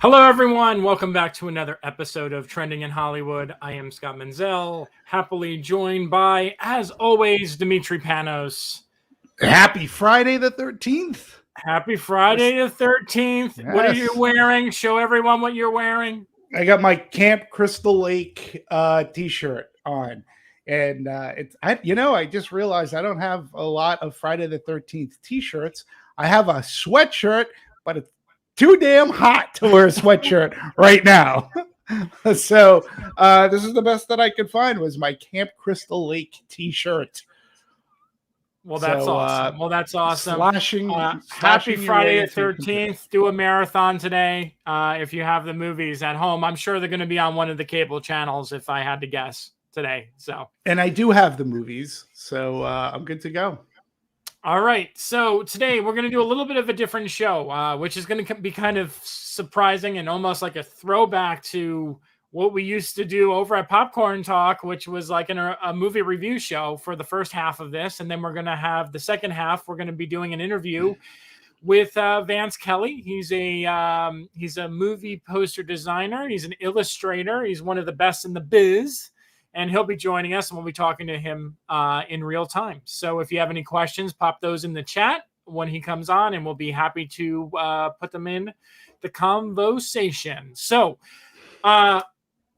Hello, everyone. Welcome back to another episode of Trending in Hollywood. I am Scott Menzel, happily joined by, as always, Demetri Panos. Happy Friday the 13th. Happy Friday the 13th. What are you Yes. wearing? Show everyone what you're wearing. I got my Camp Crystal Lake t-shirt on. And I just realized I don't have a lot of Friday the 13th t-shirts. I have a sweatshirt, but it's too damn hot to wear a sweatshirt right now. So this is the best that I could find was my Camp Crystal Lake t-shirt. Well, that's awesome. Slashing Happy Friday the into 13th. Do a marathon today if you have the movies at home. I'm sure they're going to be on one of the cable channels if I had to guess today. And I do have the movies, so I'm good to go. All right. So today we're going to do a little bit of a different show, which is going to be kind of surprising and almost like a throwback to what we used to do over at Popcorn Talk, which was like a movie review show for the first half of this. And then we're going to have the second half. We're going to be doing an interview with Vance Kelly. He's a movie poster designer. He's an illustrator. He's one of the best in the biz. And he'll be joining us, and we'll be talking to him in real time. So if you have any questions, pop those in the chat when he comes on, and we'll be happy to put them in the conversation. So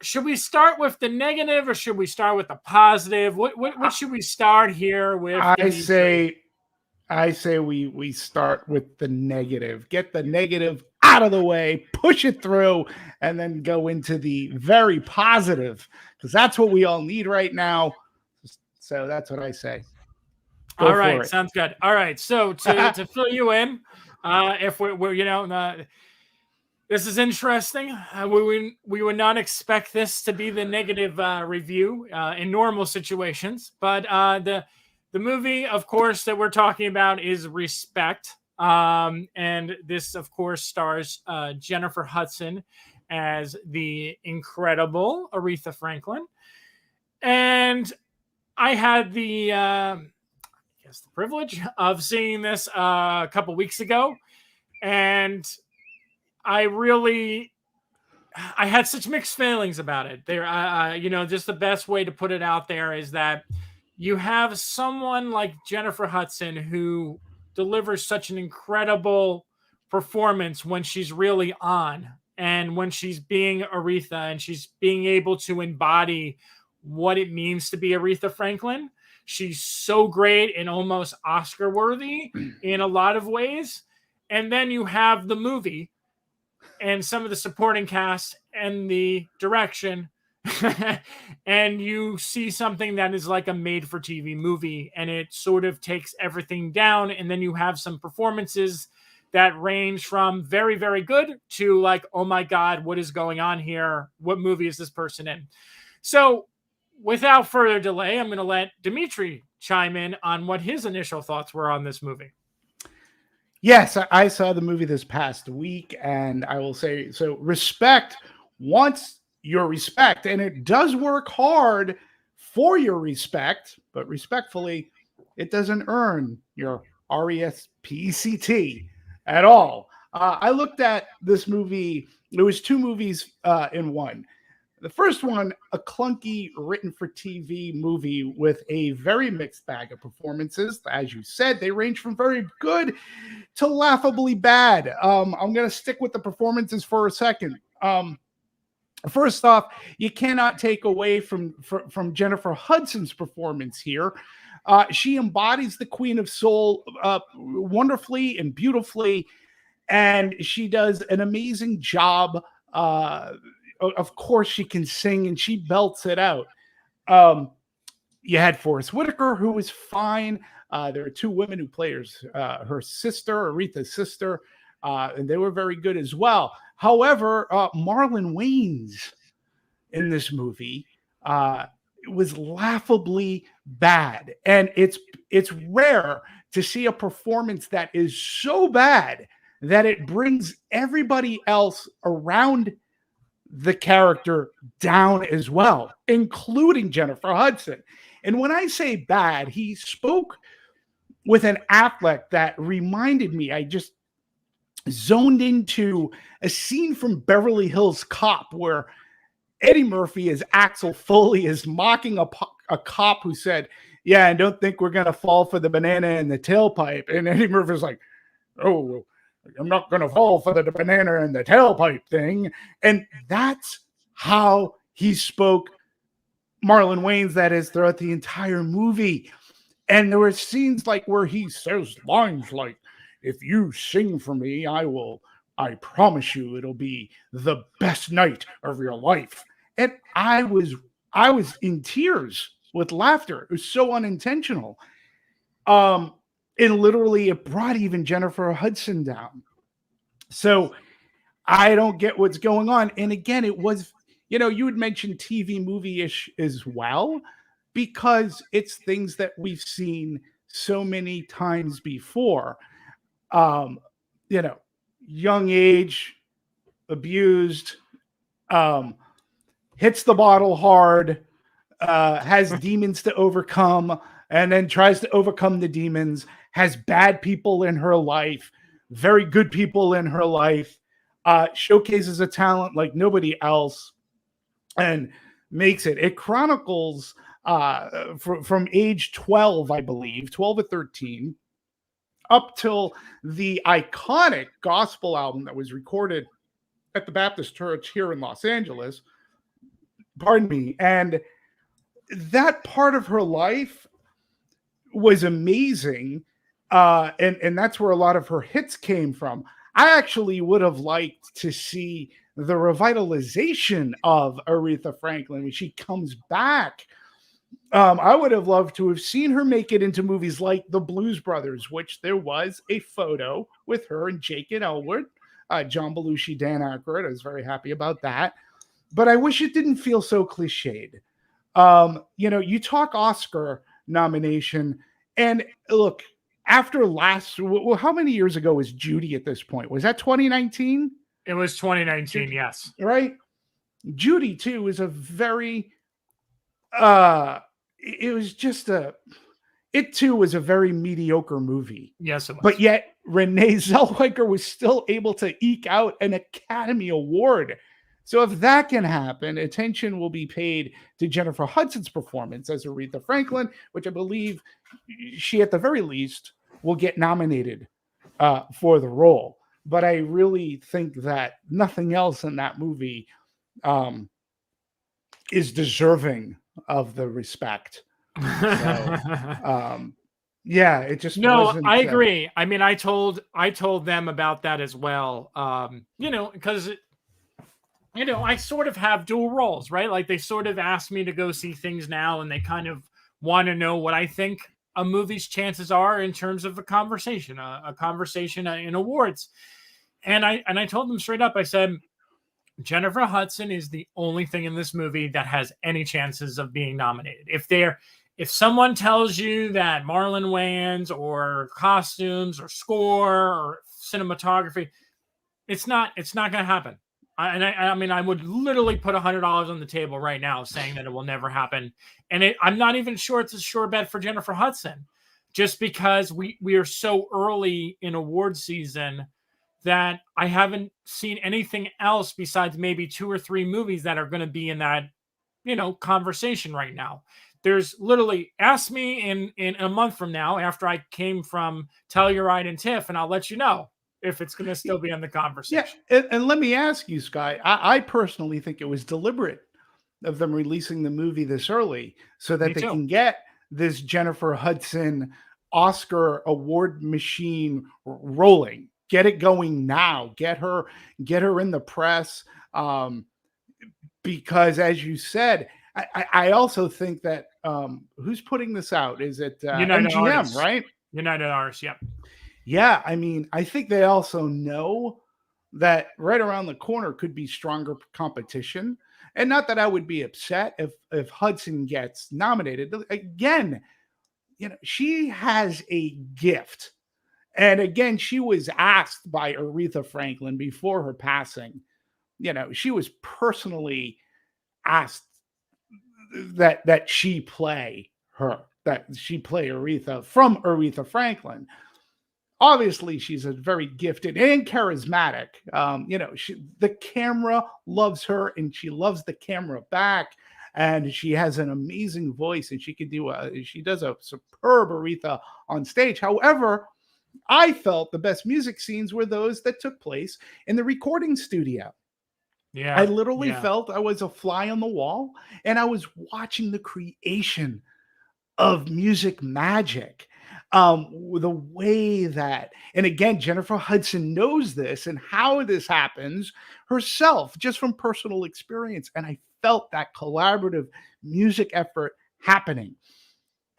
should we start with the negative, or should we start with the positive? What should we start here with? I say we start with the negative. Get the negative out of the way, push it through, and then go into the very positive, because that's what we all need right now. So that's what I say. All right, sounds good. All right, so to fill you in, if we're this is interesting. We would not expect this to be the negative review in normal situations, but the movie, of course, that we're talking about is Respect. And this, of course, stars Jennifer Hudson as the incredible Aretha Franklin. And I had the privilege of seeing this a couple weeks ago. And I had such mixed feelings about it. Just the best way to put it out there is that you have someone like Jennifer Hudson who delivers such an incredible performance when she's really on, and when she's being Aretha and she's being able to embody what it means to be Aretha Franklin. She's so great and almost Oscar worthy in a lot of ways. And then you have the movie and some of the supporting cast and the direction, and you see something that is like a made-for-TV movie, and it sort of takes everything down. And then you have some performances that range from very, very good to like, oh my God, what is going on here? What movie is this person in? So without further delay, I'm going to let Demetri chime in on what his initial thoughts were on this movie. Yes, I saw the movie this past week, and I will say, so Respect wants your respect, and it does work hard for your respect, but respectfully, it doesn't earn your RESPECT at all. I looked at this movie. There was two movies in one. The first one, a clunky written-for-TV movie with a very mixed bag of performances. As you said, they range from very good to laughably bad. I'm going to stick with the performances for a second. First off, you cannot take away from Jennifer Hudson's performance here. She embodies the Queen of Soul wonderfully and beautifully, and she does an amazing job. Of course, she can sing, and she belts it out. You had Forest Whitaker, who was fine. There are two women who play her sister, Aretha's sister, and they were very good as well. However, Marlon Wayans in this movie was laughably bad, and it's rare to see a performance that is so bad that it brings everybody else around the character down as well, including Jennifer Hudson. And when I say bad, he spoke with an affect that reminded me, zoned into a scene from Beverly Hills Cop where Eddie Murphy as Axel Foley is mocking a cop who said, "Yeah, I don't think we're going to fall for the banana in the tailpipe." And Eddie Murphy's like, "Oh, I'm not going to fall for the banana in the tailpipe thing." And that's how he spoke Marlon Wayans, that is, throughout the entire movie. And there were scenes like where he says lines like, "If you sing for me, I promise you it'll be the best night of your life." And I was in tears with laughter. It was so unintentional. And literally it brought even Jennifer Hudson down. So I don't get what's going on. And again, it was, you would mention TV movie-ish as well, because it's things that we've seen so many times before. Um, you know, young age, abused, um, hits the bottle hard, has demons to overcome, and then tries to overcome the demons, has bad people in her life, very good people in her life, showcases a talent like nobody else, and makes it. It chronicles from age 12, I believe, 12 or 13, up till the iconic gospel album that was recorded at the Baptist Church here in Los Angeles. Pardon me. And that part of her life was amazing. And that's where a lot of her hits came from. I actually would have liked to see the revitalization of Aretha Franklin when she comes back. I would have loved to have seen her make it into movies like The Blues Brothers, which there was a photo with her and Jake and Elwood, John Belushi, Dan Aykroyd. I was very happy about that. But I wish it didn't feel so cliched. You talk Oscar nomination, and look, after how many years ago was Judy at this point? Was that 2019? It was 2019, Judy, yes. Right? Judy, too, is a very, it too was a very mediocre movie. Yes, it was. But yet Renee Zellweger was still able to eke out an Academy Award. So if that can happen, attention will be paid to Jennifer Hudson's performance as Aretha Franklin, which I believe she, at the very least, will get nominated for the role. But I really think that nothing else in that movie is deserving of the respect. So, yeah, it just wasn't. I agree. I mean, I told them about that as well. Because I sort of have dual roles, right? Like they sort of ask me to go see things now, and they kind of want to know what I think a movie's chances are in terms of a conversation in awards. And I told them straight up. I said, Jennifer Hudson is the only thing in this movie that has any chances of being nominated. If someone tells you that Marlon Wayans or costumes or score or cinematography, it's not going to happen. I mean, I would literally put $100 on the table right now saying that it will never happen. And I'm not even sure it's a sure bet for Jennifer Hudson, just because we are so early in award season that I haven't seen anything else besides maybe 2 or 3 movies that are going to be in that, conversation right now. There's literally, ask me in a month from now, after I came from Telluride and TIFF, and I'll let you know if it's going to still be in the conversation. Yeah, and let me ask you, Sky, I personally think it was deliberate of them releasing the movie this early so that they can get this Jennifer Hudson Oscar award machine rolling. Get it going now. Get her in the press. Because as you said, I also think that who's putting this out? Is it United MGM, Artists. right? United Artists, yep. Yeah, I mean, I think they also know that right around the corner could be stronger competition. And not that I would be upset if Hudson gets nominated. Again, she has a gift. And again, she was asked by Aretha Franklin before her passing. She was personally asked that she play Aretha from Aretha Franklin. obviously she's a very gifted and charismatic. The camera loves her, and she loves the camera back. And she has an amazing voice, and she does a superb Aretha on stage. However, I felt the best music scenes were those that took place in the recording studio. I Yeah. literally Yeah. felt I was a fly on the wall, and I was watching the creation of music magic. The way that, and again, Jennifer Hudson knows this and how this happens herself, just from personal experience. And I felt that collaborative music effort happening.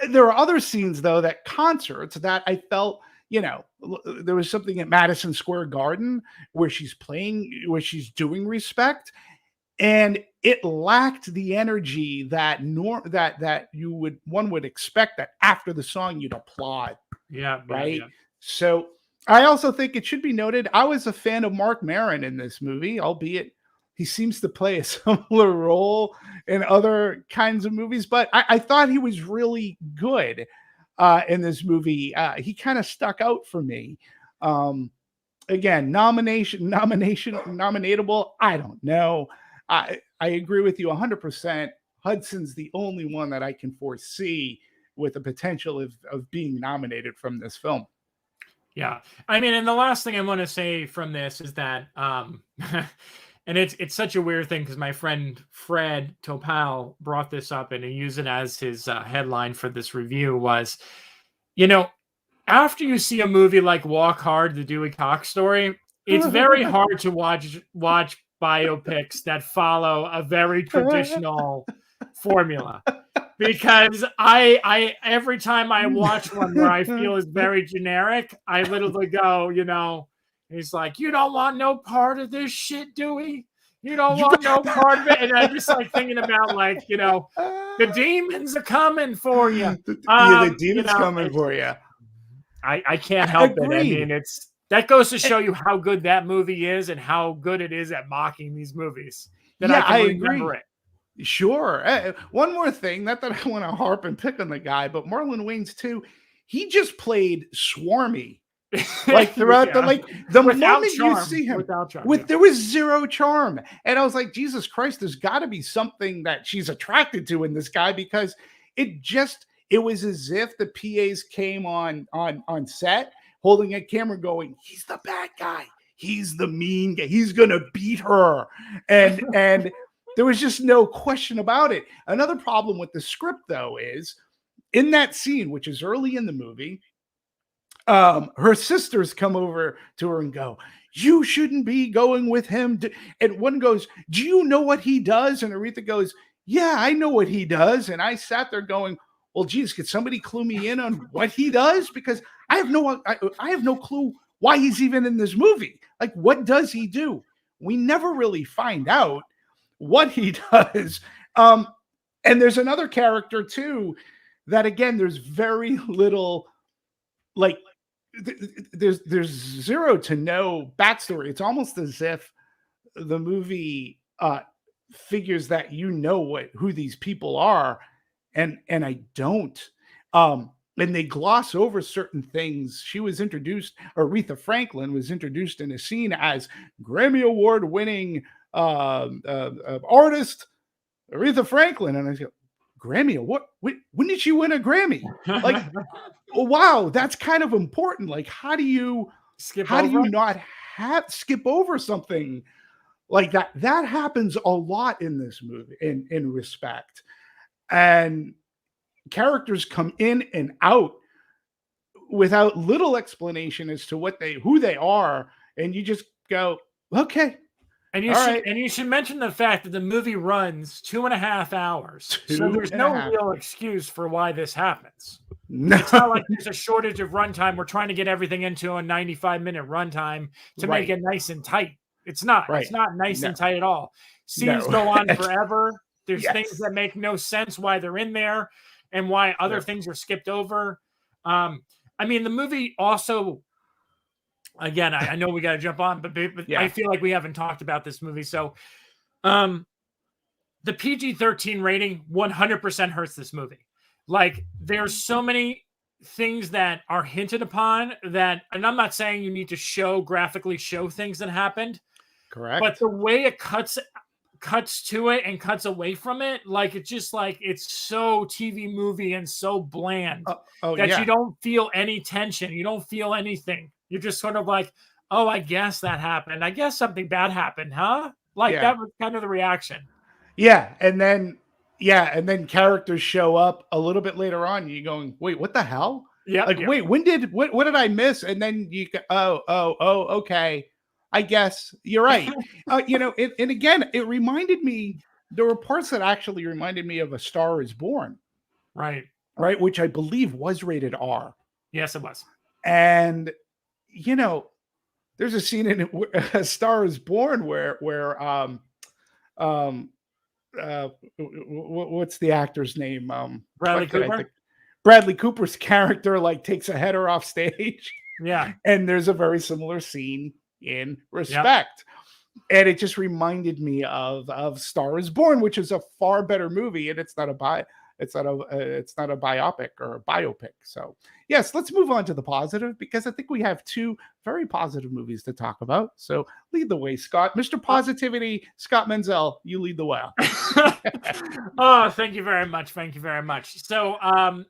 There are other scenes, though, that concerts that I felt, there was something at Madison Square Garden where she's playing, where she's doing Respect, and it lacked the energy that one would expect, that after the song you'd applaud, Yeah. right? Yeah. So I also think it should be noted I was a fan of Mark Maron in this movie, albeit he seems to play a similar role in other kinds of movies, but I thought he was really good in this movie. He kind of stuck out for me. Again, nominatable. I don't know. I agree with you 100%. Hudson's the only one that I can foresee with the potential of being nominated from this film. Yeah. I mean, and the last thing I want to say from this is that, and it's such a weird thing because my friend Fred Topal brought this up and he used it as his headline for this review was, after you see a movie like Walk Hard, the Dewey Cox story, it's very hard to watch biopics that follow a very traditional formula. Because I every time I watch one where I feel is very generic, I literally go, he's like, you don't want no part of this shit, Dewey. You don't want no part of it. And I'm just like thinking about the demons are coming for you. The demons coming for you. I can't help it. I Agreed. mean, that goes to show you how good that movie is and how good it is at mocking these movies. That I can remember it. Sure. One more thing, not that I want to harp and pick on the guy, but Marlon Wayans too. He just played swarmy, throughout the moment charm, you see him, without charm, there was zero charm, and I was like, Jesus Christ, there's got to be something that she's attracted to in this guy, because it was as if the PAs came on set holding a camera, going, he's the bad guy, he's the mean guy, he's gonna beat her, and there was just no question about it. Another problem with the script, though, is in that scene, which is early in the movie, her sisters come over to her and go, you shouldn't be going with him. And one goes, do you know what he does? And Aretha goes, yeah, I know what he does. And I sat there going, well, geez, could somebody clue me in on what he does? Because I have no clue why he's even in this movie. Like, what does he do? We never really find out what he does. And there's another character too that, again, there's very little, there's zero to no backstory. It's almost as if the movie figures that who these people are, and I don't. And they gloss over certain things. Aretha Franklin was introduced in a scene as Grammy Award winning artist Aretha Franklin, and I go, Grammy Award? When did she win a Grammy? Like, wow, that's kind of important. Like, how do you skip over something like that? That happens a lot in this movie, in Respect, and characters come in and out without little explanation as to who they are, and you just go, okay. And you should mention the fact that the movie runs 2.5 hours. So there's no real excuse for why this happens. No. It's not like there's a shortage of runtime. We're trying to get everything into a 95-minute runtime to make it nice and tight. It's not. Right. It's not nice and tight at all. Scenes go on forever. There's things that make no sense why they're in there and why other things are skipped over. I mean, the movie also... Again, I know we got to jump on, but I feel like we haven't talked about this movie. So the PG-13 rating 100% hurts this movie. Like, there's so many things that are hinted upon that, and I'm not saying you need to graphically show things that happened, but Correct. the way it cuts to it and cuts away from it, like it's just like it's so TV movie and so bland Oh that you yeah, don't feel any tension. You don't feel anything. You're just sort of like, oh, I guess that happened. I guess something bad happened, huh? Like yeah. that was kind of the reaction. Yeah, and then characters show up a little bit later on. You're going, wait, what the hell? Yep, Like, yep. wait, what did I miss? And then you go, oh, okay. I guess you're right. And again, it reminded me. There were parts that actually reminded me of A Star Is Born, Right. right? Which I believe was rated R. Yes, it was. And you know, there's a scene in A Star Is Born where um what's the actor's name? Bradley What could I Cooper. think? Bradley Cooper's character like takes a header off stage, Yeah. and there's a very similar scene in Yep. Respect, and it just reminded me of Star Is Born, which is a far better movie, and it's not a biopic or a biopic. So yes, let's move on to the positive because I think we have two very positive movies to talk about. So lead the way, Scott, Mr. Positivity, Scott Menzel, you lead the way. Oh, thank you very much. Thank you very much. So,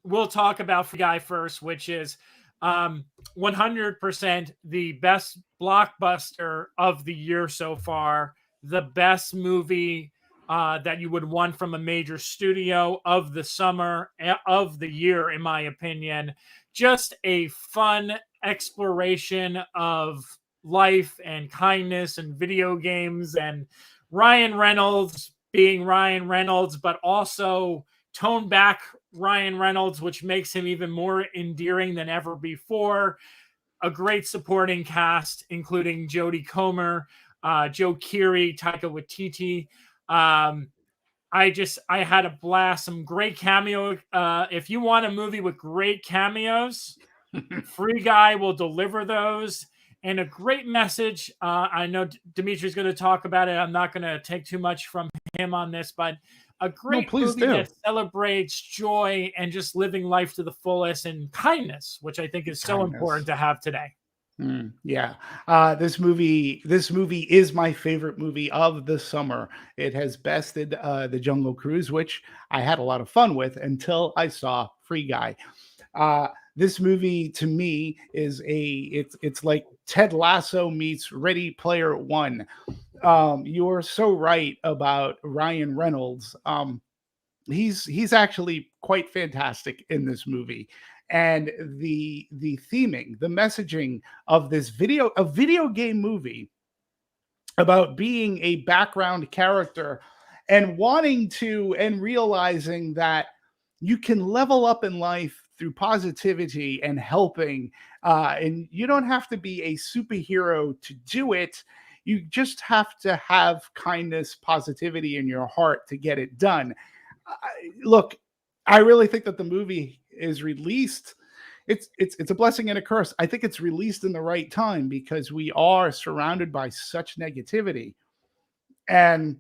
we'll talk about Free Guy first, which is 100% the best blockbuster of the year so far, the best movie that you would want from a major studio of the summer of the year, in my opinion. Just a fun exploration of life and kindness and video games and Ryan Reynolds being Ryan Reynolds, but also tone back Ryan Reynolds, which makes him even more endearing than ever before. A great supporting cast, including Jodie Comer, Joe Keery, Taika Waititi. I had a blast. Some great cameo. If you want a movie with great cameos, Free Guy will deliver those, and a great message. I know Dimitri's going to talk about it. I'm not going to take too much from him on this, but a No, great please movie do. that celebrates joy and just living life to the fullest and kindness, which I think is so important Kindness. to have today. Yeah, this movie is my favorite movie of the summer. It has bested the Jungle Cruise, which I had a lot of fun with until I saw Free Guy. This movie to me is it's like Ted Lasso meets Ready Player One. You're so right about Ryan Reynolds. He's actually quite fantastic in this movie, and the theming, the messaging of this video game movie about being a background character and wanting to and realizing that you can level up in life through positivity and helping, and you don't have to be a superhero to do it. You just have to have kindness, positivity in your heart to get it done. Look, I really think that the movie is released. It's a blessing and a curse. I think it's released in the right time because we are surrounded by such negativity, and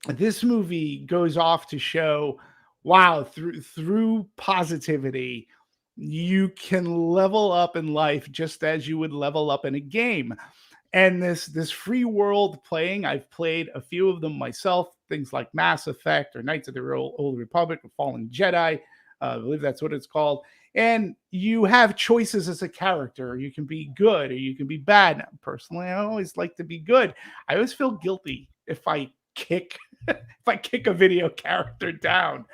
this movie goes off to show, wow, through positivity, you can level up in life just as you would level up in a game. And this free world playing, I've played a few of them myself, things like Mass Effect or Knights of the Old Republic or Fallen Jedi. I believe that's what it's called. And you have choices as a character. You can be good or you can be bad. Now, personally, I always like to be good. I always feel guilty if I kick if I kick a video character down.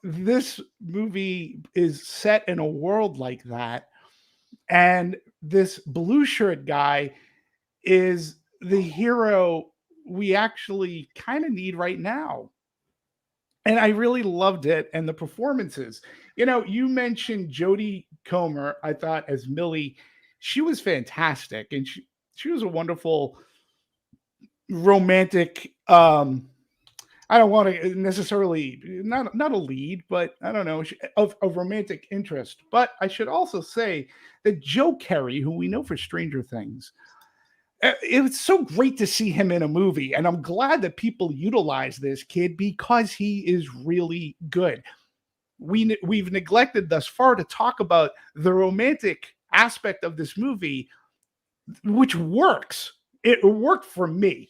This movie is set in a world like that, and this blue shirt guy is the hero we actually kind of need right now. And I really loved it and the performances. You mentioned Jodie Comer, I thought, as Millie. She was fantastic, and she was a wonderful romantic, I don't want to necessarily not a lead, but I don't know, of romantic interest. But I should also say that Joe Kerry, who we know for Stranger Things, it was so great to see him in a movie, and I'm glad that people utilize this kid because he is really good. we've neglected thus far to talk about the romantic aspect of this movie, which works. It worked for me.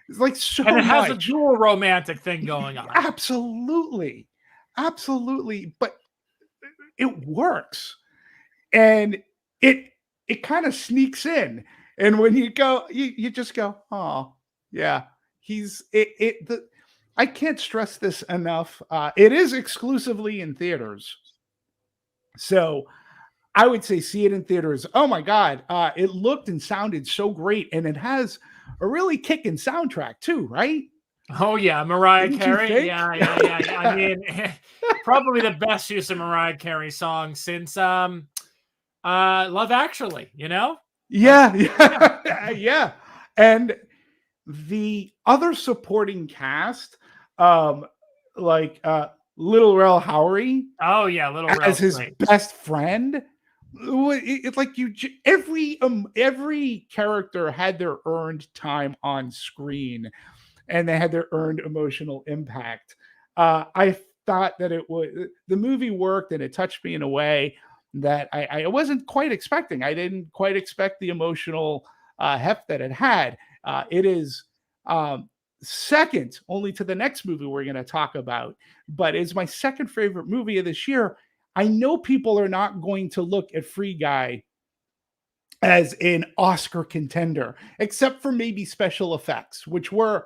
It's like so And it has a much. dual romantic thing going on. Absolutely. Absolutely. But it works. And it kind of sneaks in. And when you go, you just go, oh, yeah. I can't stress this enough. It is exclusively in theaters. So I would say see it in theaters. Oh my God. It looked and sounded so great. And it has a really kicking soundtrack too, right? Oh yeah, Mariah Didn't you Carey. think? Yeah. I mean, probably the best use of Mariah Carey song since Love Actually, you know? Yeah. And the other supporting cast, like Little Rel Howery Oh yeah, Little as Rel's his great. best friend. It's like every character had their earned time on screen, and they had their earned emotional impact. I thought that the movie worked, and it touched me in a way that I wasn't quite expecting. I didn't quite expect the emotional heft that it had. It is second only to the next movie we're going to talk about, but it's my second favorite movie of this year. I know people are not going to look at Free Guy as an Oscar contender, except for maybe special effects, which were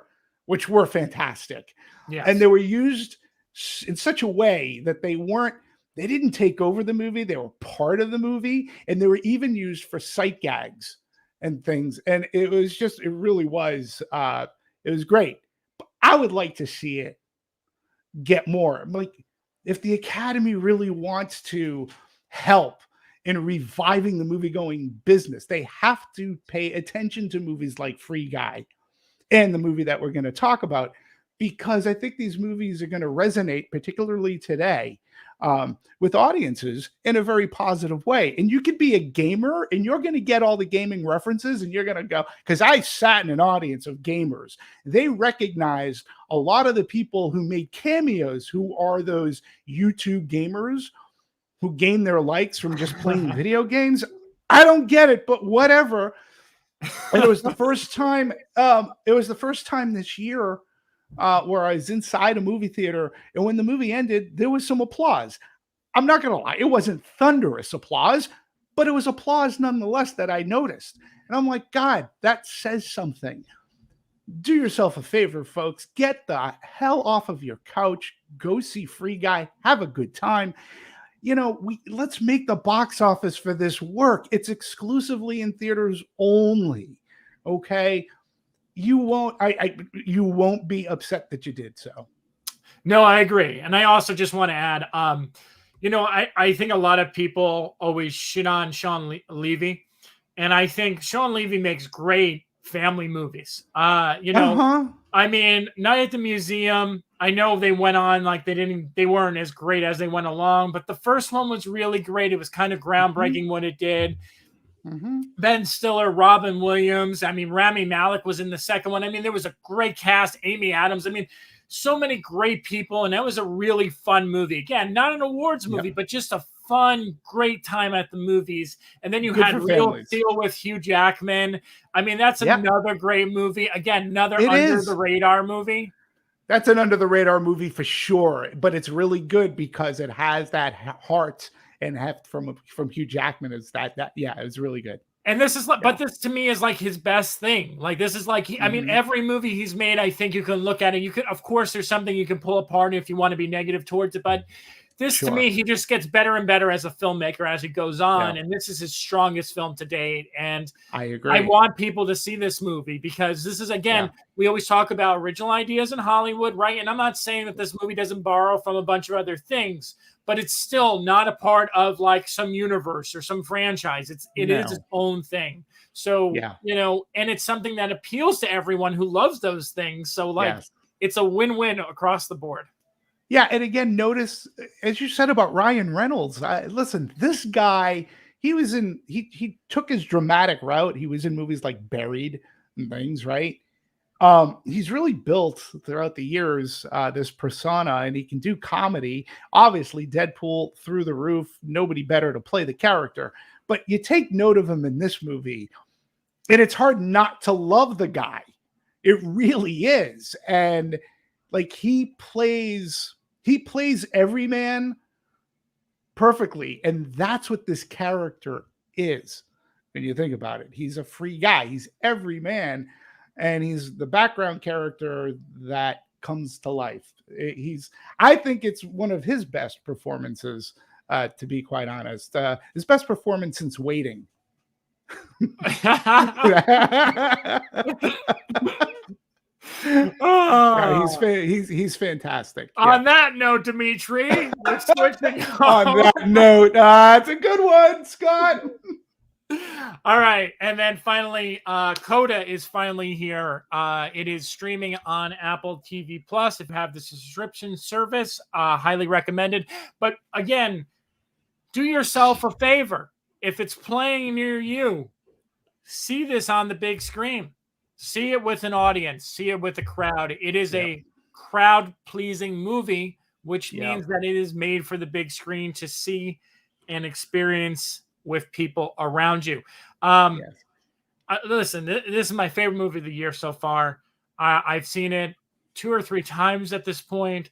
fantastic. Yes. And they were used in such a way that they didn't take over the movie. They were part of the movie, and they were even used for sight gags and things. And it really was, it was great. But I would like to see it get more. Like, if the Academy really wants to help in reviving the movie-going business, they have to pay attention to movies like Free Guy and the movie that we're going to talk about, because I think these movies are going to resonate, particularly today, with audiences in a very positive way. And you could be a gamer and you're going to get all the gaming references, and you're going to go, because I sat in an audience of gamers. They recognized a lot of the people who made cameos, who are those YouTube gamers who gain their likes from just playing video games. I don't get it, but whatever. And it was the first time. It was the first time this year where I was inside a movie theater, and when the movie ended, there was some applause. I'm not going to lie, it wasn't thunderous applause, but it was applause nonetheless that I noticed. And I'm like, God, that says something. Do yourself a favor, folks. Get the hell off of your couch. Go see Free Guy. Have a good time. Let's make the box office for this work. It's exclusively in theaters only. Okay. You won't be upset that you did so. No, I agree. And I also just want to add, I think a lot of people always shit on Sean Levy. And I think Sean Levy makes great family movies. I mean, Night at the Museum, I know they went on like they weren't as great as they went along, but the first one was really great. It was kind of groundbreaking what it did. Ben Stiller, Robin Williams. I mean, Rami Malek was in the second one. I mean, there was a great cast. Amy Adams. I mean, so many great people, and that was a really fun movie. Again, not an awards movie, but just a fun, great time at the movies. And then you had Real Steel with Hugh Jackman. I mean, that's another great movie. Again, another under the radar movie. That's an under the radar movie for sure, but it's really good because it has that heart and heft from Hugh Jackman. Is that it was really good. And this is like, but this to me is like his best thing. Like, this is like, I mean, every movie he's made, I think you can look at it. You could, of course, there's something you can pull apart if you want to be negative towards it, but this to me, he just gets better and better as a filmmaker as it goes on. And this is his strongest film to date. And I agree. I want people to see this movie because this is, again, we always talk about original ideas in Hollywood, right? And I'm not saying that this movie doesn't borrow from a bunch of other things, but it's still not a part of like some universe or some franchise. It is its own thing. So, and it's something that appeals to everyone who loves those things. So like, it's a win-win across the board. Yeah, and again, notice, as you said about Ryan Reynolds, listen, this guy, he took his dramatic route. He was in movies like Buried and things, right? He's really built throughout the years this persona, and he can do comedy. Obviously, Deadpool through the roof. Nobody better to play the character. But you take note of him in this movie, and it's hard not to love the guy. It really is, and like he plays every man perfectly, and that's what this character is. When you think about it, he's a free guy. He's every man, and he's the background character that comes to life. He's, I think it's one of his best performances, to be quite honest. His best performance since Waiting. Yeah, Oh. he's fantastic. Yeah. On that note, Demetri, we're switching On on. that note, it's a good one, Scott. All right, and then finally, Coda is finally here. It is streaming on Apple TV Plus. If you have the subscription service, highly recommended. But again, do yourself a favor. If it's playing near you, see this on the big screen. See it with an audience. See it with a crowd. It is a crowd-pleasing movie, which means that it is made for the big screen to see and experience with people around you. Listen, this is my favorite movie of the year so far. I've seen it 2 or 3 times at this point.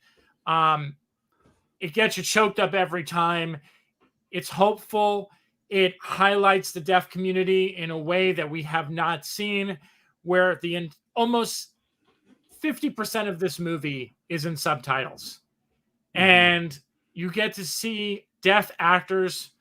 It gets you choked up every time. It's hopeful. It highlights the deaf community in a way that we have not seen, where almost 50% of this movie is in subtitles. And you get to see deaf actors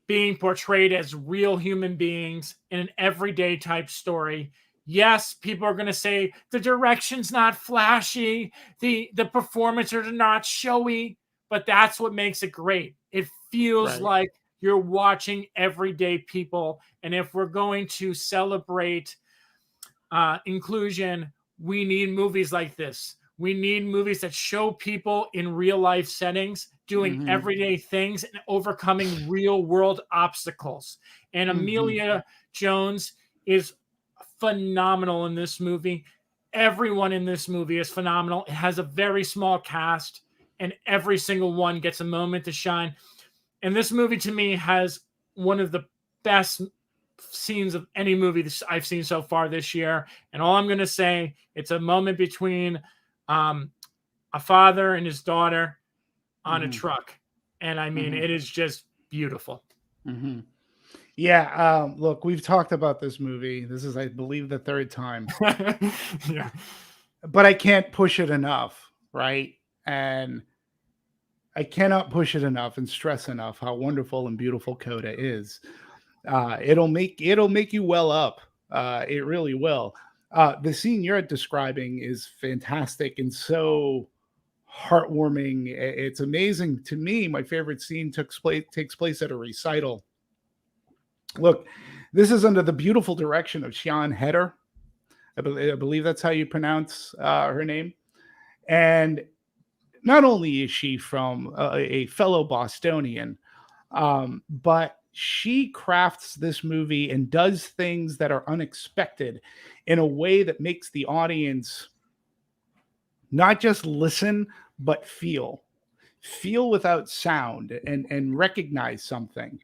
being portrayed as real human beings in an everyday type story. Yes, people are going to say the direction's not flashy, the performances are not showy, but that's what makes it great. It feels like you're watching everyday people. And if we're going to celebrate inclusion, we need movies like this. We need movies that show people in real life settings doing everyday things and overcoming real world obstacles. And Amelia Jones is phenomenal in this movie. Everyone in this movie is phenomenal. It has a very small cast, and every single one gets a moment to shine. And this movie, to me, has one of the best scenes of any movie I've seen so far this year. And all I'm going to say, it's a moment between a father and his daughter on a truck. And I mean, it is just beautiful. Yeah. Look, we've talked about this movie. This is, I believe, the 3rd time. Yeah. But I can't push it enough, right? And I cannot push it enough and stress enough how wonderful and beautiful Coda is. It'll make you well up. It really will. The scene you're describing is fantastic and so heartwarming. It's amazing to me. My favorite scene takes place at a recital. Look, this is under the beautiful direction of Sian Heder. I believe that's how you pronounce her name. And not only is she from a fellow Bostonian, but she crafts this movie and does things that are unexpected in a way that makes the audience not just listen, but feel without sound and recognize something.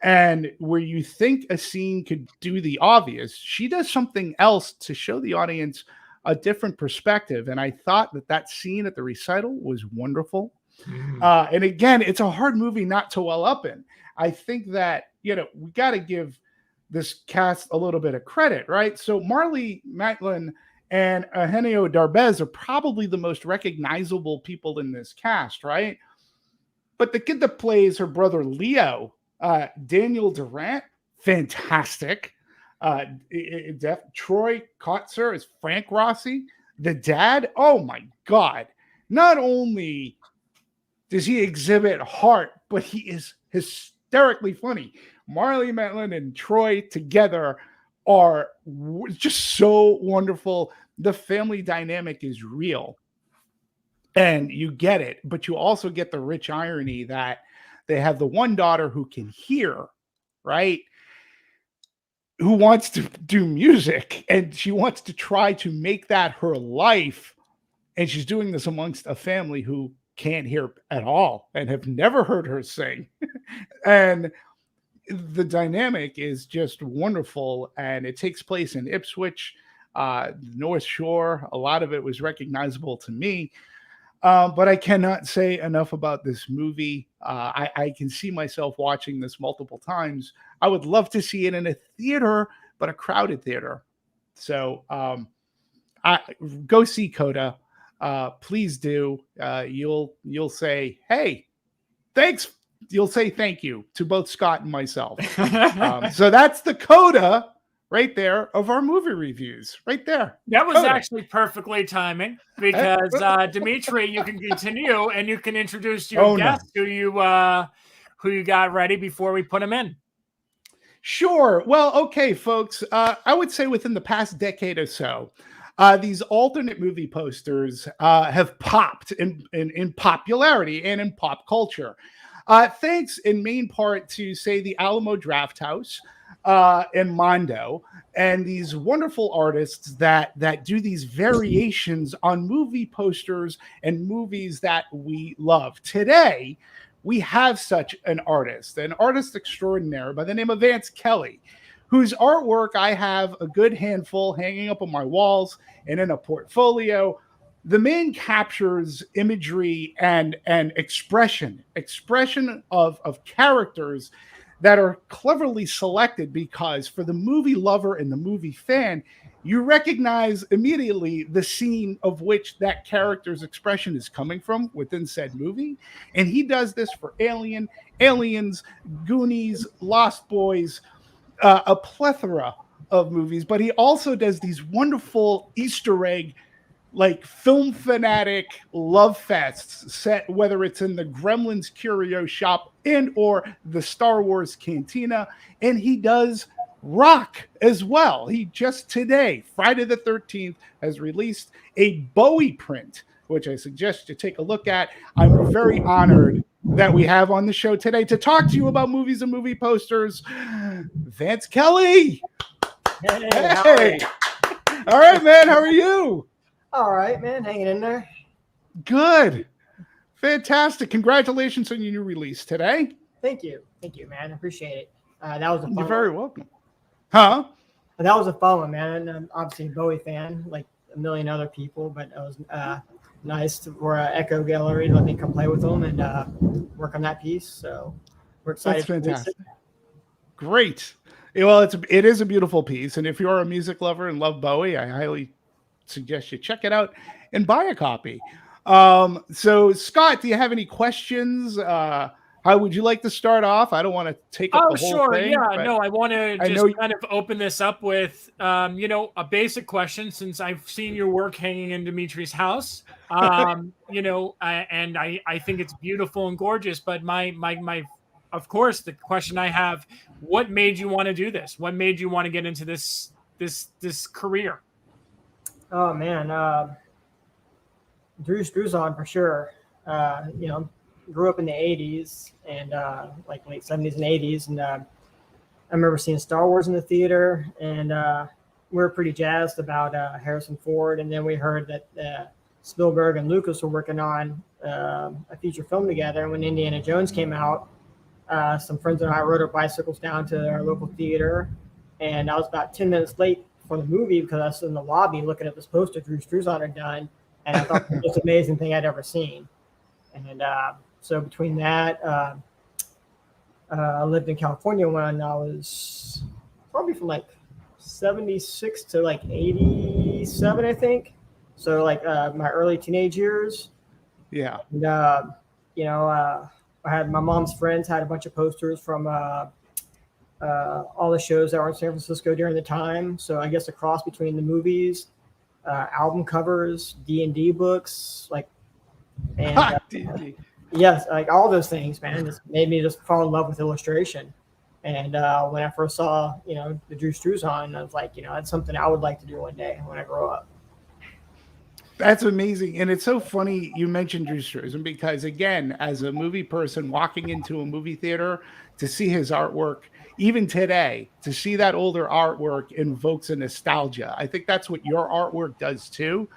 And where you think a scene could do the obvious, she does something else to show the audience a different perspective. And I thought that scene at the recital was wonderful. And again, it's a hard movie not to well up in. I think that, we got to give this cast a little bit of credit, right? So Marlee Matlin and Eugenio Derbez are probably the most recognizable people in this cast, right? But the kid that plays her brother Leo, Daniel Durant, fantastic. Troy Kotzer is Frank Rossi. The dad, oh my God. Not only does he exhibit heart, but he is hysterically funny. Marlee Matlin and Troy together are just so wonderful. The family dynamic is real. And you get it, but you also get the rich irony that they have the one daughter who can hear, right? who wants to do music, and she wants to try to make that her life. And she's doing this amongst a family who can't hear at all and have never heard her sing. And the dynamic is just wonderful. And it takes place in Ipswich, North Shore. A lot of it was recognizable to me. But I cannot say enough about this movie. I can see myself watching this multiple times. I would love to see it in a theater, but a crowded theater. So go see Coda. Please do. You'll say, hey, thanks. You'll say thank you to both Scott and myself. So that's the Coda right there of our movie reviews. Right there. That was Coda. actually perfectly timing, because Demetri, you can continue and you can introduce your guest who you got ready before we put them in. Sure. Well, okay, folks. I would say within the past decade or so, these alternate movie posters have popped in popularity and in pop culture. Thanks in main part to, say, the Alamo Drafthouse and Mondo, and these wonderful artists that do these variations on movie posters and movies that we love. Today, we have such an artist extraordinaire by the name of Vance Kelly, whose artwork I have a good handful hanging up on my walls and in a portfolio. The man captures imagery and expression of characters that are cleverly selected, because for the movie lover and the movie fan, you recognize immediately the scene of which that character's expression is coming from within said movie. And he does this for Aliens, Goonies, Lost Boys, a plethora of movies. But he also does these wonderful Easter egg, like film fanatic love fests set, whether it's in the Gremlins curio shop and or the Star Wars cantina. And he does rock as well. He just today, Friday the 13th, has released a Bowie print, which I suggest you take a look at. I'm very honored that we have on the show today to talk to you about movies and movie posters, Vance Kelly. Hey. All right, man. How are you? All right, man. Hanging in there. Good. Fantastic. Congratulations on your new release today. Thank you. Thank you, man. I appreciate it. That was a fun You're very welcome. Huh? That was a fun one, man. And I'm obviously a Bowie fan, like a million other people, but it was nice for Echo Gallery to let me come play with them and work on that piece. So we're excited. That's fantastic. Great. Well, it is a beautiful piece. And if you're a music lover and love Bowie, I highly suggest you check it out and buy a copy. So Scott, do you have any questions? How would you like to start off? I don't want to take up the whole thing. Yeah, no, I want to just kind of open this up with, a basic question, since I've seen your work hanging in Demetri's house, and I think it's beautiful and gorgeous, but of course, the question I have, what made you want to do this? What made you want to get into this career? Oh man, Drew Struzan for sure. Grew up in the 80s and like late 70s and 80s, and I remember seeing Star Wars in the theater, and we were pretty jazzed about Harrison Ford. And then we heard that Spielberg and Lucas were working on a feature film together. And when Indiana Jones came out, some friends and I rode our bicycles down to our local theater, and I was about 10 minutes late for the movie because I was in the lobby looking at this poster Drew Struzan had done, and I thought it was the most amazing thing I'd ever seen. And so between that, I lived in California when I was probably from like 76 to like 87, I think. So like my early teenage years. Yeah. And, I had my mom's friends had a bunch of posters from all the shows that were in San Francisco during the time. So I guess a cross between the movies, album covers, D&D books, and yes, like all those things, man, just made me just fall in love with illustration. And when I first saw, the Drew Struzan, I was like, that's something I would like to do one day when I grow up. That's amazing. And it's so funny you mentioned Drew Struzan, because again, as a movie person walking into a movie theater to see his artwork, even today, to see that older artwork invokes a nostalgia. I think that's what your artwork does too.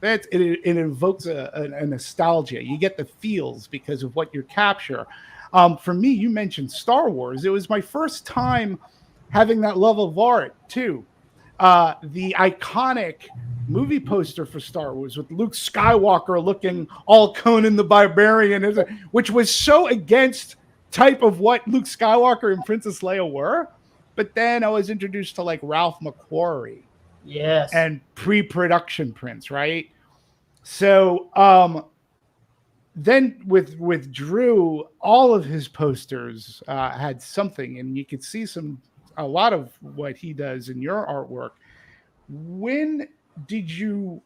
It invokes a nostalgia. You get the feels because of what you capture. For me, you mentioned Star Wars. It was my first time having that level of art too. The iconic movie poster for Star Wars with Luke Skywalker looking all Conan the Barbarian, which was so against type of what Luke Skywalker and Princess Leia were. But then I was introduced to like Ralph McQuarrie. Yes. And pre-production prints, right? So then with Drew, all of his posters had something, and you could see a lot of what he does in your artwork. When did you?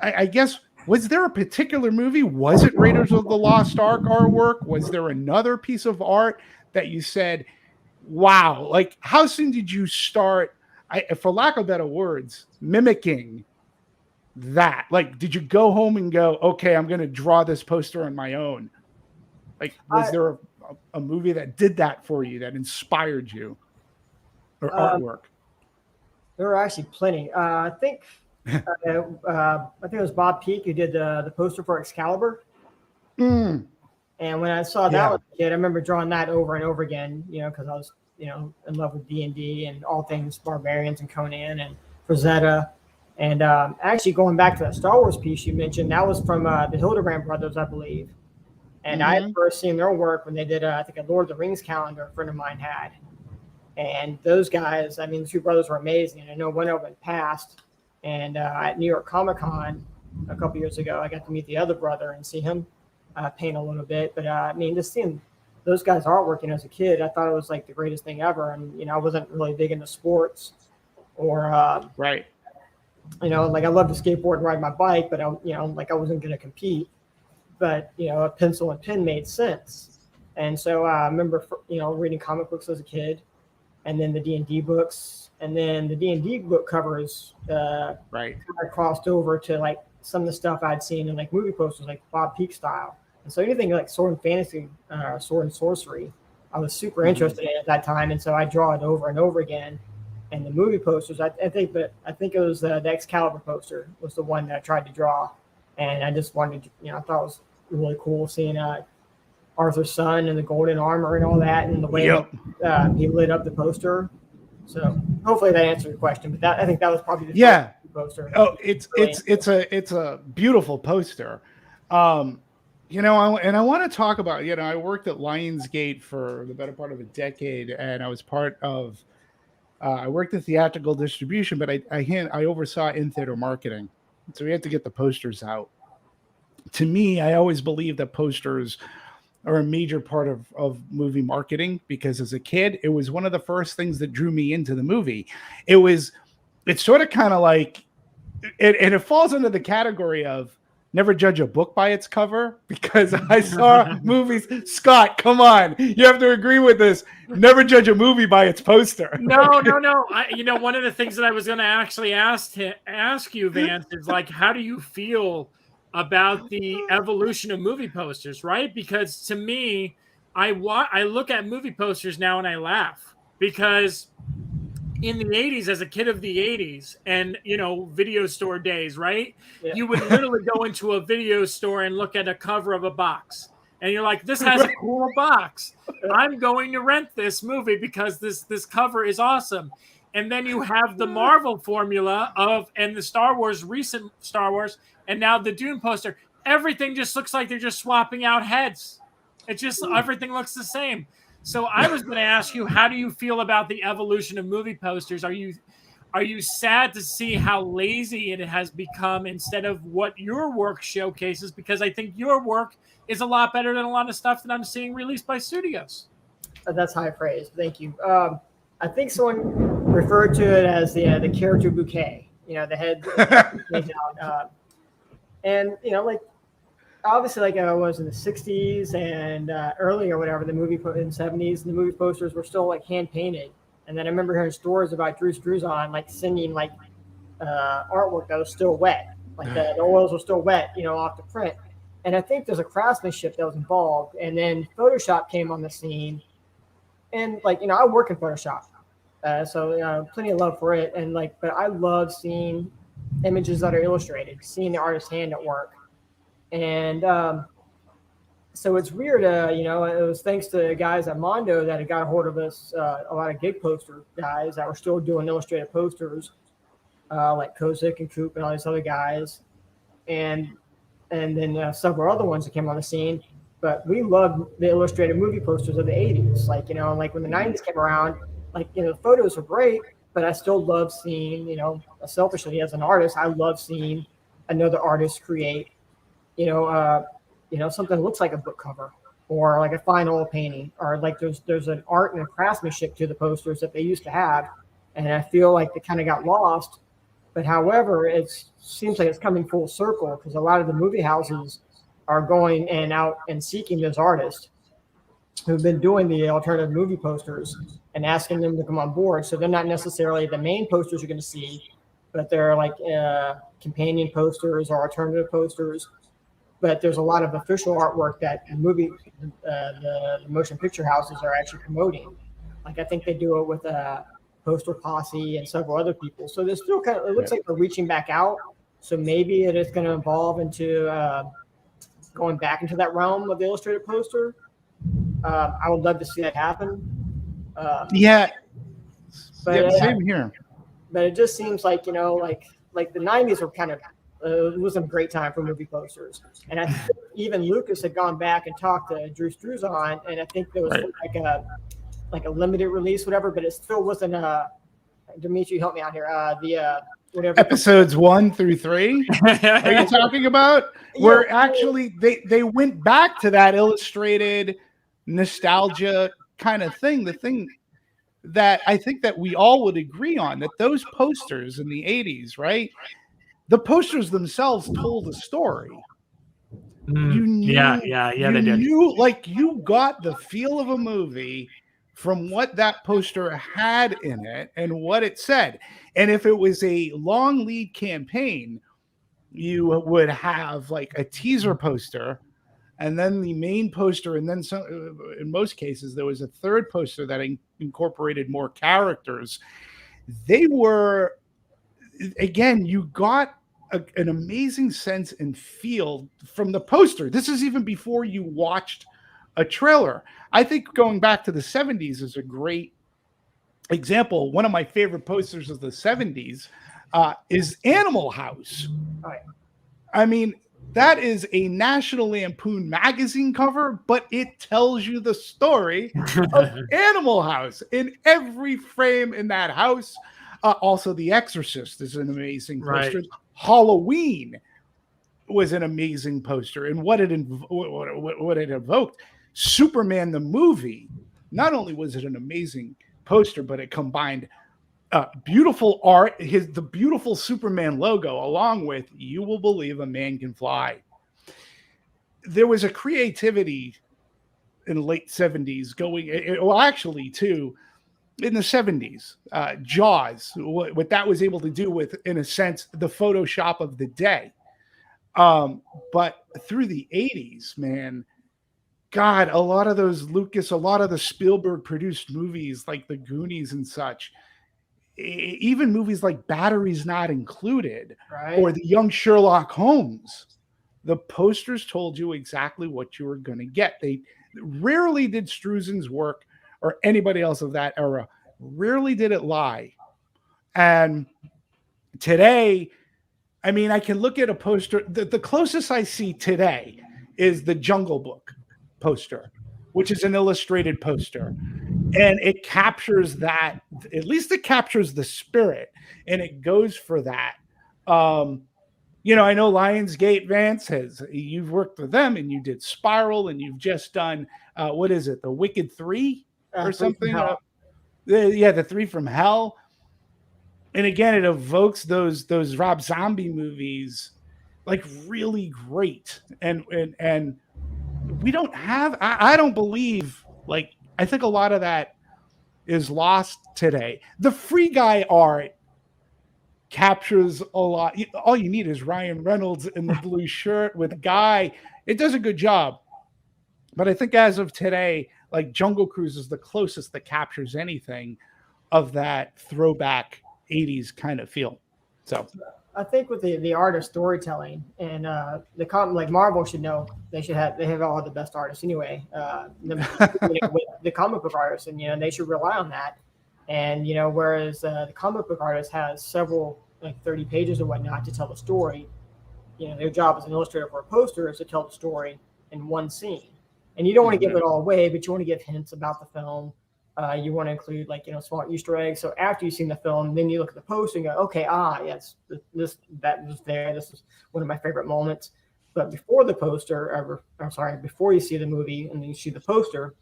I guess, was there a particular movie? Was it Raiders of the Lost Ark artwork? Was there another piece of art that you said, "Wow"? Like, how soon did you start? For lack of better words, mimicking that? Like, did you go home and go, okay, I'm going to draw this poster on my own? Like, was there a movie that did that for you, that inspired you, or artwork? There were actually plenty. I think it was Bob Peak who did the poster for Excalibur. Mm. And when I saw that as a kid, I remember drawing that over and over again, because I was, in love with D&D and all things barbarians and Conan and Rosetta. And actually going back to that Star Wars piece you mentioned, that was from the Hildebrand brothers, I believe. And I had first seen their work when they did, I think, a Lord of the Rings calendar a friend of mine had. And those guys, the two brothers were amazing. And I know one of them passed. And at New York Comic Con a couple years ago, I got to meet the other brother and see him paint a little bit. But just seeing those guys' artwork, as a kid, I thought it was like the greatest thing ever. And, I wasn't really big into sports or, right. Like I love to skateboard and ride my bike, but I wasn't going to compete. But, a pencil and pen made sense. And so I remember, reading comic books as a kid, and then the D&D books, and then the D&D book covers right. I crossed over to like some of the stuff I'd seen in like movie posters, like Bob Peak style. And so anything like sword and fantasy, sword and sorcery, I was super interested in at that time. And so I draw it over and over again. And the movie posters, I think it was the Excalibur poster was the one that I tried to draw. And I just wanted to, I thought it was really cool seeing Arthur's son and the golden armor and all that, and the way he lit up the poster. So hopefully that answered your question. But I think that was probably the first poster. Oh, it's a beautiful poster. I want to talk about, I worked at Lionsgate for the better part of a decade, and I was part of. I worked in theatrical distribution, but I oversaw in-theater marketing. So we had to get the posters out. To me, I always believe that posters are a major part of movie marketing, because as a kid, it was one of the first things that drew me into the movie. It's sort of kind of like, it falls under the category of never judge a book by its cover, because I saw movies. Scott, come on. You have to agree with this. Never judge a movie by its poster. No. One of the things that I was going to actually ask you, Vance, is like, how do you feel about the evolution of movie posters, right? Because to me, I look at movie posters now and I laugh, because in the 80s, as a kid of the 80s and, video store days, right? Yeah. You would literally go into a video store and look at a cover of a box. And you're like, this has a cool box. I'm going to rent this movie because this cover is awesome. And then you have the Marvel formula and the Star Wars, recent Star Wars, and now the Dune poster. Everything just looks like they're just swapping out heads. Everything looks the same. So I was going to ask you, how do you feel about the evolution of movie posters? Are you sad to see how lazy it has become instead of what your work showcases? Because I think your work is a lot better than a lot of stuff that I'm seeing released by studios. That's high praise. Thank you. I think someone referred to it as the character bouquet. The head. And like, obviously, like I was in the 60s and early or whatever, the movie in the 70s, the movie posters were still like hand painted. And then I remember hearing stories about Drew Struzan like sending like artwork that was still wet, like the oils were still wet, off the print. And I think there's a craftsmanship that was involved. And then Photoshop came on the scene, And like, I work in Photoshop, so plenty of love for it. And like, but I love seeing images that are illustrated, seeing the artist's hand at work. And so it's weird, it was thanks to guys at Mondo that had got a hold of us, a lot of gig poster guys that were still doing illustrated posters, like Kozik and Coop and all these other guys. And then several other ones that came on the scene. But we loved the illustrated movie posters of the 80s. Like, like when the 90s came around, like, the photos were great, but I still love seeing, selfishly as an artist, I love seeing another artist create, something that looks like a book cover or like a fine oil painting, or like there's an art and a craftsmanship to the posters that they used to have. And I feel like they kind of got lost. But however, it seems like it's coming full circle because a lot of the movie houses are going and out and seeking those artists who've been doing the alternative movie posters and asking them to come on board. So they're not necessarily the main posters you're going to see, but they're like companion posters or alternative posters. But there's a lot of official artwork that the motion picture houses are actually promoting. Like I think they do it with Poster Posse and several other people. So there's still it looks like they're reaching back out. So maybe it is going to evolve into going back into that realm of the illustrated poster. I would love to see that happen. But same here. But it just seems like, like the 90s were kind of, it wasn't a great time for movie posters. And I think even Lucas had gone back and talked to Drew Struzan, and I think there was like a limited release, whatever, but it still wasn't Demetri, help me out here. Whatever episodes 1 through 3 are you talking about? Where actually they went back to that illustrated nostalgia kind of thing. The thing that I think that we all would agree on, that those posters in the 80s, right? The posters themselves told a story. You knew, they did. Like you got the feel of a movie from what that poster had in it and what it said. And if it was a long lead campaign, you would have like a teaser poster and then the main poster. And then some, in most cases, there was a third poster that incorporated more characters. They were, again, you got an amazing sense and feel from the poster. This is even before you watched a trailer. I think going back to the 70s is a great example. One of my favorite posters of the 70s is Animal House. Right. I mean, that is a National Lampoon magazine cover, but it tells you the story of Animal House in every frame in that house. Also, The Exorcist is an amazing poster. Right. Halloween was an amazing poster, and what it evoked. Superman the movie, not only was it an amazing poster, but it combined beautiful art, the beautiful Superman logo, along with "You Will Believe a Man Can Fly." There was a creativity in the late 70s too, in the 70s. Jaws, what that was able to do with, in a sense, the Photoshop of the day. But through the 80s, man, God, a lot of those Lucas, a lot of the Spielberg produced movies like The Goonies and such, even movies like Batteries Not Included, right, or The Young Sherlock Holmes, the posters told you exactly what you were going to get. They rarely did Struzan's work or anybody else of that era, rarely did it lie. And today, I mean, I can look at a poster. The closest I see today is the Jungle Book poster, which is an illustrated poster. And it captures that, at least it captures the spirit, and it goes for that. I know Lionsgate, Vance, you've worked with them, and you did Spiral, and you've just done, what is it, The Wicked 3 or something? The 3 from Hell. And again, it evokes those Rob Zombie movies, like really great. And we don't have, I don't believe, like, I think a lot of that is lost today. The Free Guy art captures a lot. All you need is Ryan Reynolds in the blue shirt with Guy. It does a good job. But I think as of today, like Jungle Cruise is the closest that captures anything of that throwback 80s kind of feel. So I think with the art of storytelling and like Marvel should know they have all the best artists anyway. With the comic book artists, and they should rely on that. And whereas the comic book artist has several like 30 pages or whatnot to tell the story, their job as an illustrator for a poster is to tell the story in one scene. And you don't want to give it all away, but you want to give hints about the film. You want to include like small Easter eggs. So after you've seen the film, then you look at the poster and go, okay, yes, that was there. This is one of my favorite moments. But before the poster, before you see the movie and then you see the poster,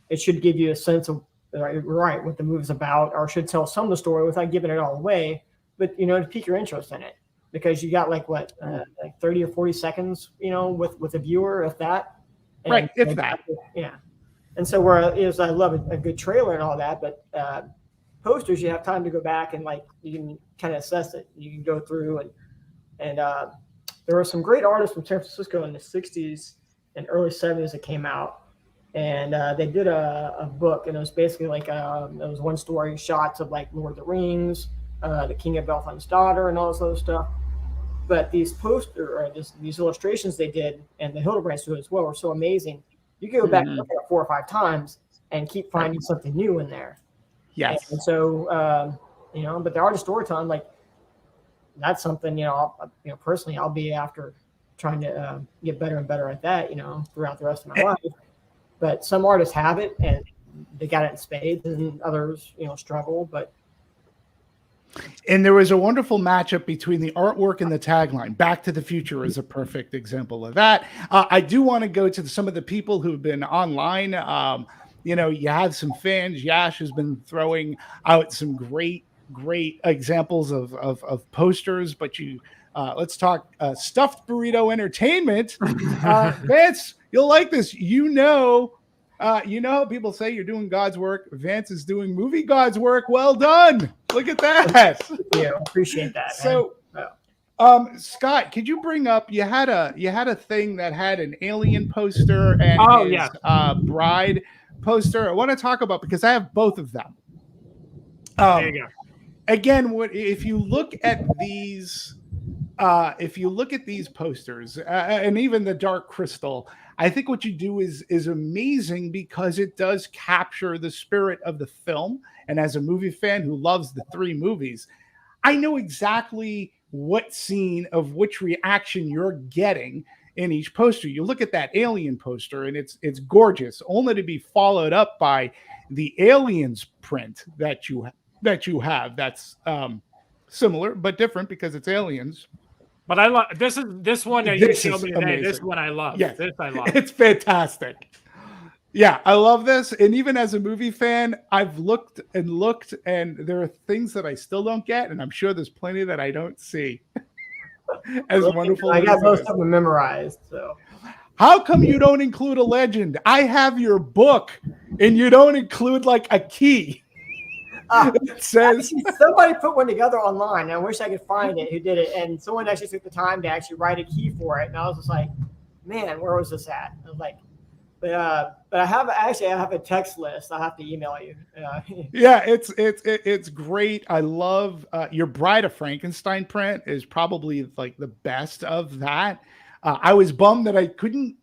it should give you a sense of what the movie's about, or should tell some of the story without giving it all away, but to pique your interest in it, because you got like 30 or 40 seconds, with a viewer, if that. And, right, if that. Yeah. And so I love a good trailer and all that, but posters, you have time to go back and you can kind of assess it. You can go through and there were some great artists from San Francisco in the 60s and early 70s that came out, and they did a book, and it was basically it was one story, shots of like Lord of the Rings, the King of Belfast's Daughter, and all this other stuff. But these these illustrations they did, and the Hildebrands do it as well, were so amazing. You can go back and look at it 4 or 5 times and keep finding something new in there. Yes. And so, but the art of storytelling, that's something, personally, I'll be after trying to get better and better at that, throughout the rest of my life. But some artists have it and they got it in spades, and others, struggle. And there was a wonderful matchup between the artwork and the tagline. Back to the Future is a perfect example of that. I do want to go to some of the people who've been online. You have some fans. Yash has been throwing out some great examples of posters. But let's talk Stuffed Burrito Entertainment. Vance, you'll like this. How people say you're doing God's work. Vance is doing movie God's work. Well done. Look at that. Yeah, appreciate that. So, Scott, could you bring up? You had a thing that had an Alien poster and his Bride poster. I want to talk about, because I have both of them. There you go. Again, if you look at these? If you look at these posters and even the Dark Crystal, I think what you do is amazing, because it does capture the spirit of the film. And as a movie fan who loves the 3 movies, I know exactly what scene of which reaction you're getting in each poster. You look at that Alien poster and it's gorgeous, only to be followed up by the Aliens print that you have. That's similar but different because it's aliens. But I love this one that you showed me today. Amazing. This one I love. Yes. This I love. It's fantastic. Yeah, I love this. And even as a movie fan, I've looked, and there are things that I still don't get, and I'm sure there's plenty that I don't see. As wonderful. I got most of them memorized. So how come you don't include a legend? I have your book, and you don't include like a key. It says somebody put one together online. I wish I could find it who did it, and someone actually took the time to actually write a key for it. And I was just like, man, where was this at? I was like, but I have a text list. I'll have to email you. Yeah, it's great. I love your Bride of Frankenstein print is probably like the best of that. I was bummed that I couldn't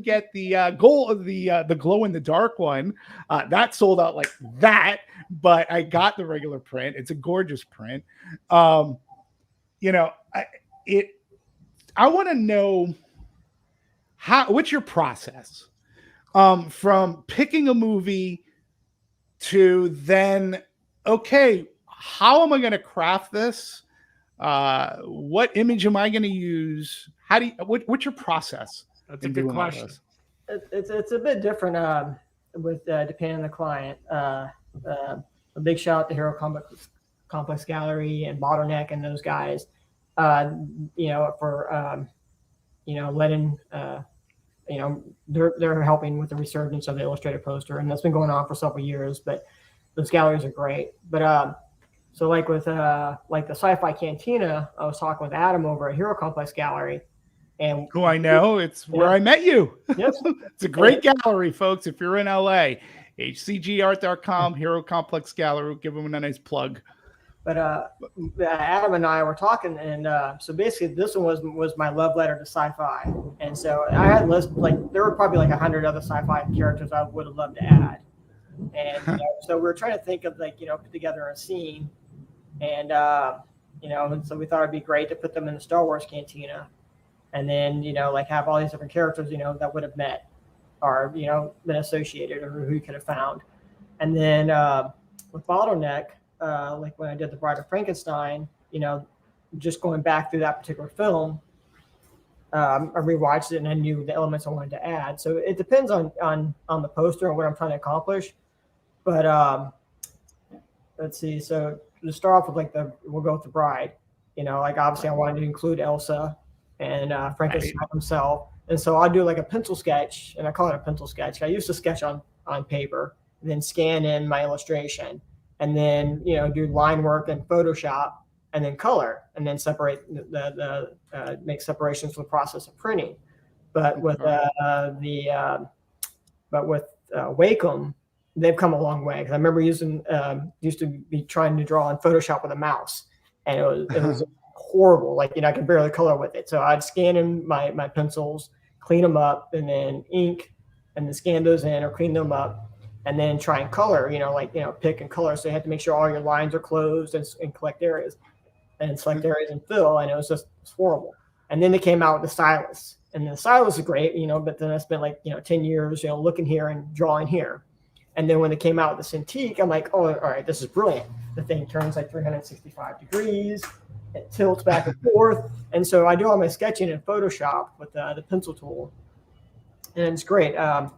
get the goal of the glow in the dark one. That sold out like that, but I got the regular print. It's a gorgeous print. I want to know what's your process from picking a movie to then, okay, how am I going to craft this? What image am I going to use? What's your process? That's a good question. It's a bit different with depending on the client. A big shout out to Hero Complex Gallery and Bottleneck and those guys. For letting they're helping with the resurgence of the illustrated poster, and that's been going on for several years. But those galleries are great. But so like with the Sci-Fi Cantina, I was talking with Adam over at Hero Complex Gallery. And Who I know, it's where Yeah. I met you. Yep. It's a great gallery, folks. If you're in LA, hcgart.com, Hero Complex Gallery. Give them a nice plug. But Adam and I were talking, and so basically this one was my love letter to sci-fi. And so I had list like there were probably like 100 other sci-fi characters I would have loved to add. And so we were trying to think of like put together a scene, and and so we thought it'd be great to put them in the Star Wars cantina, and then like have all these different characters that would have met or been associated or who could have found. And then with Bottleneck, like when I did The Bride of Frankenstein, just going back through that particular film, I rewatched it and I knew the elements I wanted to add. So it depends on the poster and what I'm trying to accomplish. But let's see. So to start off with, we'll go with The Bride. Like obviously I wanted to include Elsa and Frankenstein himself. And so I'll do like a pencil sketch, and I call it a pencil sketch. I used to sketch on paper, and then scan in my illustration, and then do line work in Photoshop, and then color, and then separate make separations for the process of printing. But with Wacom, they've come a long way. Because I remember used to be trying to draw in Photoshop with a mouse, and it was horrible. Like I could barely color with it. So I'd scan in my pencils, clean them up, and then ink, and then scan those in or clean them up, and then try and color. Pick and color. So you have to make sure all your lines are closed and collect areas, and select areas and fill. And it's horrible. And then they came out with the stylus, and the stylus is great. But then I spent 10 years looking here and drawing here. And then when they came out with the Cintiq, I'm like, oh, all right, this is brilliant. The thing turns 365 degrees. It tilts back and forth. And so I do all my sketching in Photoshop with the pencil tool. And it's great. I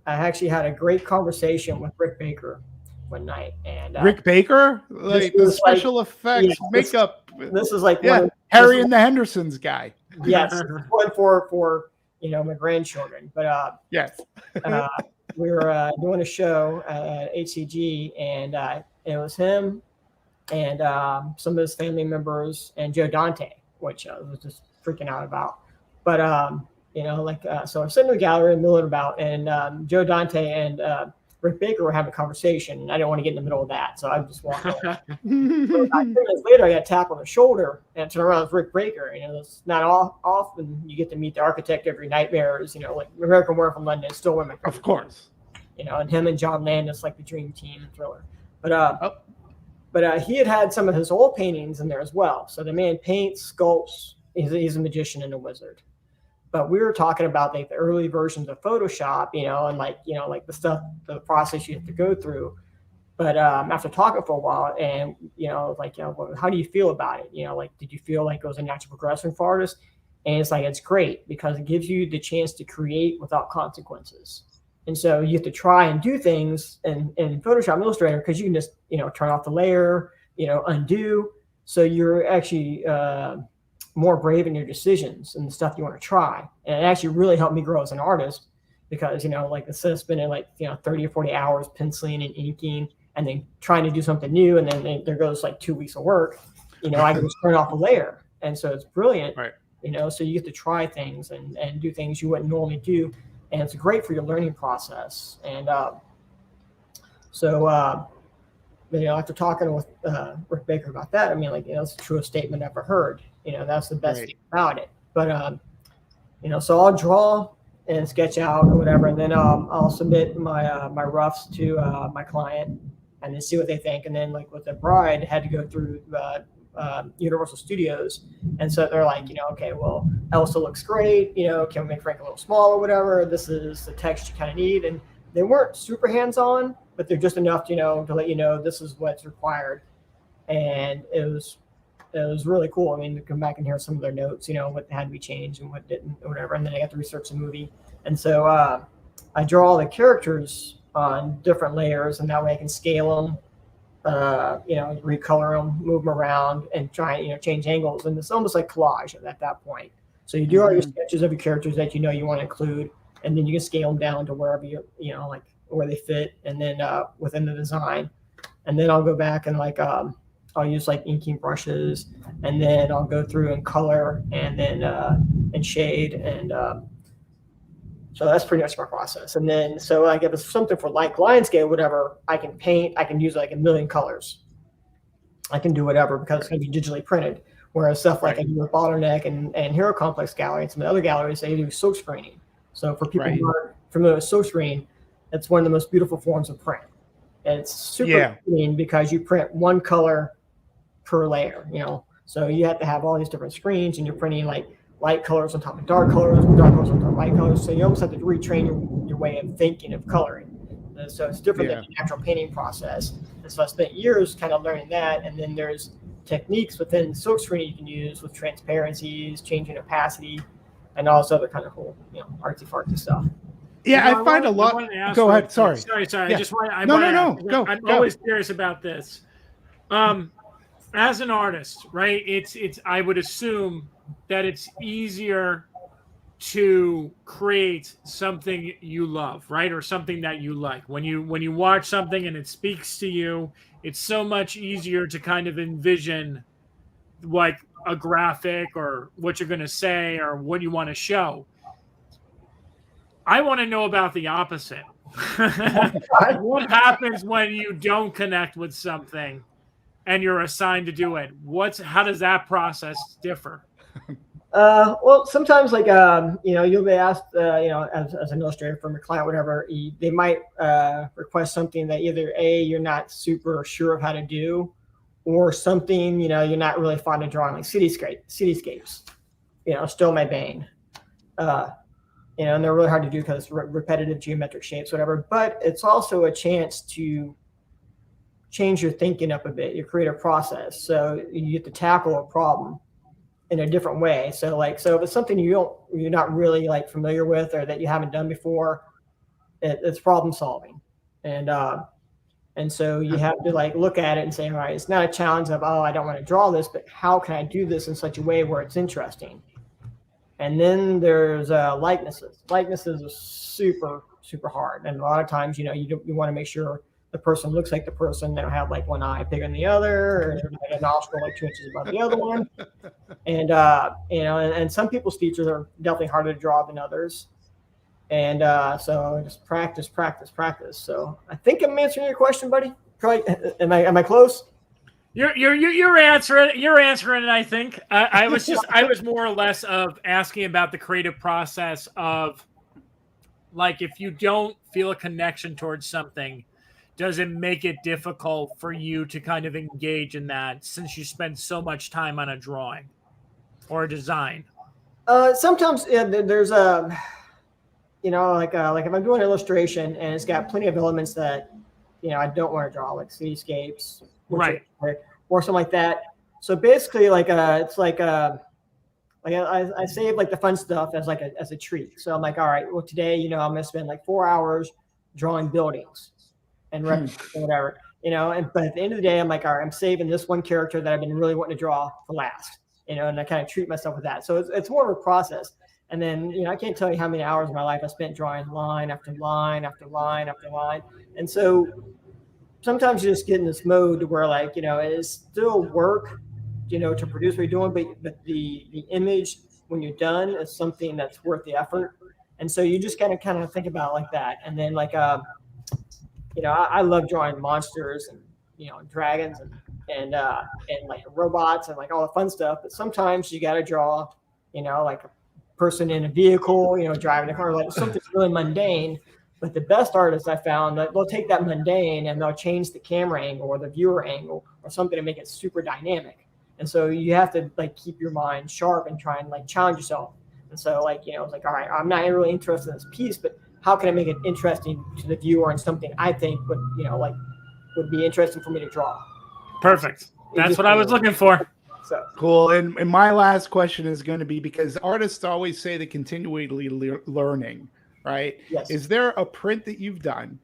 actually had a great conversation with Rick Baker one night. And Rick Baker? Like the special effects, makeup. This is like Harry and the Hendersons guy. Yes. One for my grandchildren. But yes. we were doing a show at HCG, and it was him and some of his family members and Joe Dante, which I was just freaking out about. But so I'm sitting in the gallery milling about, and Joe Dante and Rick Baker were having a conversation, and I didn't want to get in the middle of that, so I just walked away. So 10 minutes later, I got a tap on the shoulder, and I turned around with Rick Baker. It's not often you get to meet the architect of your nightmares. Like American Werewolf from London, still one of my favorites. Of course. And him and John Landis, like the dream team in Thriller. But he had some of his old paintings in there as well. So the man paints, sculpts. He's a magician and a wizard. But we were talking about the early versions of Photoshop, and the stuff, the process you have to go through. But after talking for a while, and well, how do you feel about it? Did you feel like it was a natural progression for artists? And it's great because it gives you the chance to create without consequences. And so you have to try and do things in Photoshop and Illustrator because you can just turn off the layer, undo. So you're actually more brave in your decisions and the stuff you want to try. And it actually really helped me grow as an artist because, instead of spending 30 or 40 hours penciling and inking and then trying to do something new, and then there goes 2 weeks of work, I can just turn off a layer. And so it's brilliant, right? So you get to try things and do things you wouldn't normally do. And it's great for your learning process. And after talking with Rick Baker about that, it's the truest statement I've ever heard. That's the best thing about it. But, so I'll draw and sketch out or whatever, and then I'll submit my roughs to my client and then see what they think. And then with The Bride, had to go through Universal Studios. And so they're like, okay, well, Elsa looks great. Can we make Frank a little small or whatever? This is the text you kind of need. And they weren't super hands-on, but they're just enough, to let you know this is what's required. And it was really cool. To come back and hear some of their notes, what had to be changed and what didn't or whatever. And then I got to research the movie. And so I draw all the characters on different layers, and that way I can scale them, recolor them, move them around, and try and change angles. And it's almost like collage at that point. So you do all your sketches of your characters that you want to include, and then you can scale them down to wherever where they fit, and then within the design. And then I'll go back and I'll use inking brushes, and then I'll go through and color, and then and shade. And so that's pretty much my process. And then, so like if it's something for like line scale, whatever, I can paint, I can use like a million colors. I can do whatever because it's going to be digitally printed. Whereas stuff like I do with Bottleneck and Hero Complex Gallery and some of the other galleries, they do silk screening. So for people who aren't familiar with silk screen, it's one of the most beautiful forms of print. And it's super clean because you print one color per layer, you know. So you have to have all these different screens, and you're printing like light colors on top of dark colors on top of light colors. So you almost have to retrain your way of thinking of coloring. And so it's different than the natural painting process. And so I spent years kind of learning that. And then there's techniques within silk screen you can use with transparencies, changing opacity, and all this other kind of cool, you know, artsy fartsy stuff. Yeah, I find a lot. Go ahead. Sorry. Yeah. I just want. Go. I'm always curious about this. As an artist, right? It's. I would assume that it's easier to create something you love, right, or something that you like. When you watch something and it speaks to you, it's so much easier to kind of envision like a graphic or what you're going to say or what you want to show. I want to know about the opposite. What happens when you don't connect with something and you're assigned to do it? How does that process differ? Well, sometimes like, you know, you'll be asked, you know, as an illustrator from a client, whatever, they might request something that either you're not super sure of how to do, or something, you know, you're not really fond of drawing, like cityscapes, you know, still my bane. You know, and they're really hard to do because it's repetitive geometric shapes, whatever. But it's also a chance to change your thinking up a bit, your creative process. So you get to tackle a problem in a different way. So if it's something you're not really like familiar with or that you haven't done before, it's problem solving. And so you have to like look at it and say, all right, it's not a challenge of, oh, I don't want to draw this, but how can I do this in such a way where it's interesting? And then there's likenesses. Likenesses are super, super hard. And a lot of times, you know, you want to make sure the person looks like the person. They don't have like one eye bigger than the other, or like a nostril like 2 inches above the other one. And, you know, and some people's features are definitely harder to draw than others. And so just practice. So I think I'm answering your question, buddy. Am I close? You're answering it. I think I was more or less of asking about the creative process of like, if you don't feel a connection towards something, does it make it difficult for you to kind of engage in that since you spend so much time on a drawing or a design? Sometimes there's you know, like if I'm doing an illustration and it's got plenty of elements that, you know, I don't want to draw, like cityscapes, right, or something like that. So basically, like it's like I save like the fun stuff as a treat. So I'm like, all right, well today, you know, I'm gonna spend like 4 hours drawing buildings and whatever, you know. But at the end of the day, I'm like, all right, I'm saving this one character that I've been really wanting to draw for last, you know, and I kind of treat myself with that. So it's more of a process. And then, you know, I can't tell you how many hours of my life I spent drawing line after line after line after line. And so sometimes you just get in this mode where, like, you know, it is still work, you know, to produce what you're doing, but the image when you're done is something that's worth the effort. And so you just kind of think about it like that. And then like, you know, I love drawing monsters and, you know, dragons and like robots and like all the fun stuff. But sometimes you got to draw, you know, like a person in a vehicle, you know, driving a car, like something really mundane. But the best artists I found, that they'll take that mundane and they'll change the camera angle or the viewer angle or something to make it super dynamic. And so you have to like keep your mind sharp and try and like challenge yourself. And so like, you know, it's like, all right, I'm not really interested in this piece, but how can I make it interesting to the viewer and something I think would, you know, like would be interesting for me to draw. Perfect. That's what I was looking for. So cool. And my last question is going to be, because artists always say they're continually learning, right? Yes. Is there a print that you've done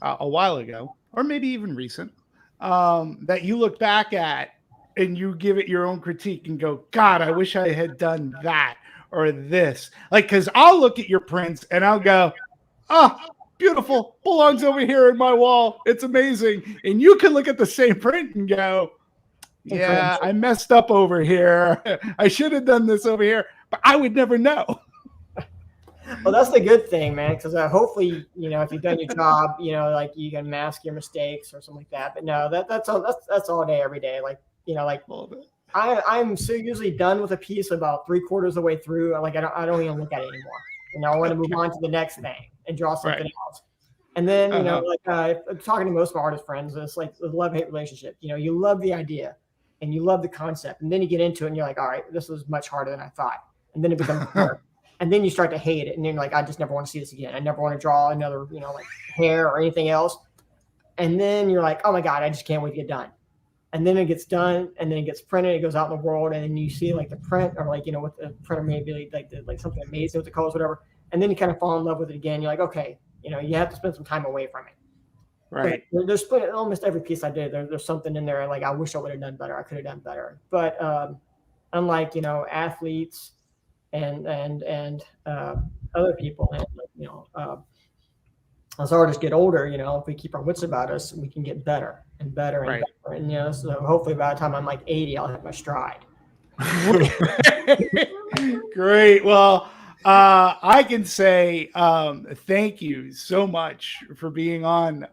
a while ago, or maybe even recent, that you look back at and you give it your own critique and go, God, I wish I had done that or this? Like, because I'll look at your prints and I'll go, oh, beautiful, belongs over here in my wall. It's amazing. And you can look at the same print and go, Yeah, I messed up over here. I should have done this over here, but I would never know. Well, that's the good thing, man, because hopefully, if you've done your job, like you can mask your mistakes or something like that. But no, that's all day, every day. Like, I'm so usually done with a piece about 3/4 of the way through. Like, I don't even look at it anymore. I want to move on to the next thing and draw something else. And then, I'm talking to most of my artist friends, it's like the love-hate relationship. You love the idea and you love the concept, and then you get into it and you're like, all right, this was much harder than I thought. And then it becomes hard. And then you start to hate it. And then you're like, I just never want to see this again. I never want to draw another, like hair or anything else. And then you're like, oh my God, I just can't wait to get done. And then it gets done, and then it gets printed. It goes out in the world, and then you see like the print, or like what the printer may be like something amazing with the colors, whatever. And then you kind of fall in love with it again. You're like, okay, you have to spend some time away from it. Right. But there's almost every piece I did. There's something in there like I wish I would have done better. I could have done better. But unlike athletes and other people, and as artists get older, if we keep our wits about us, we can get better and better and better. And so hopefully by the time I'm like 80, I'll have my stride. Great. Well, I can say thank you so much for being on.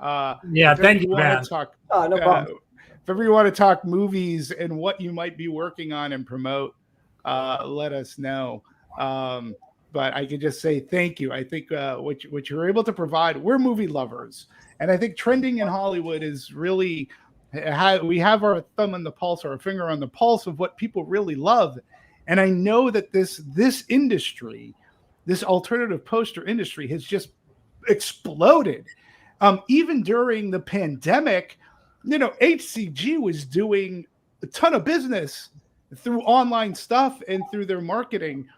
Thank you, man. No problem. If ever you want to talk movies and what you might be working on and promote, let us know. But I can just say thank you. I think what you're able to provide, we're movie lovers. And I think trending in Hollywood is really, we have our thumb on the pulse, or our finger on the pulse of what people really love. And I know that this industry, this alternative poster industry, has just exploded. Even during the pandemic, HCG was doing a ton of business through online stuff and through their marketing.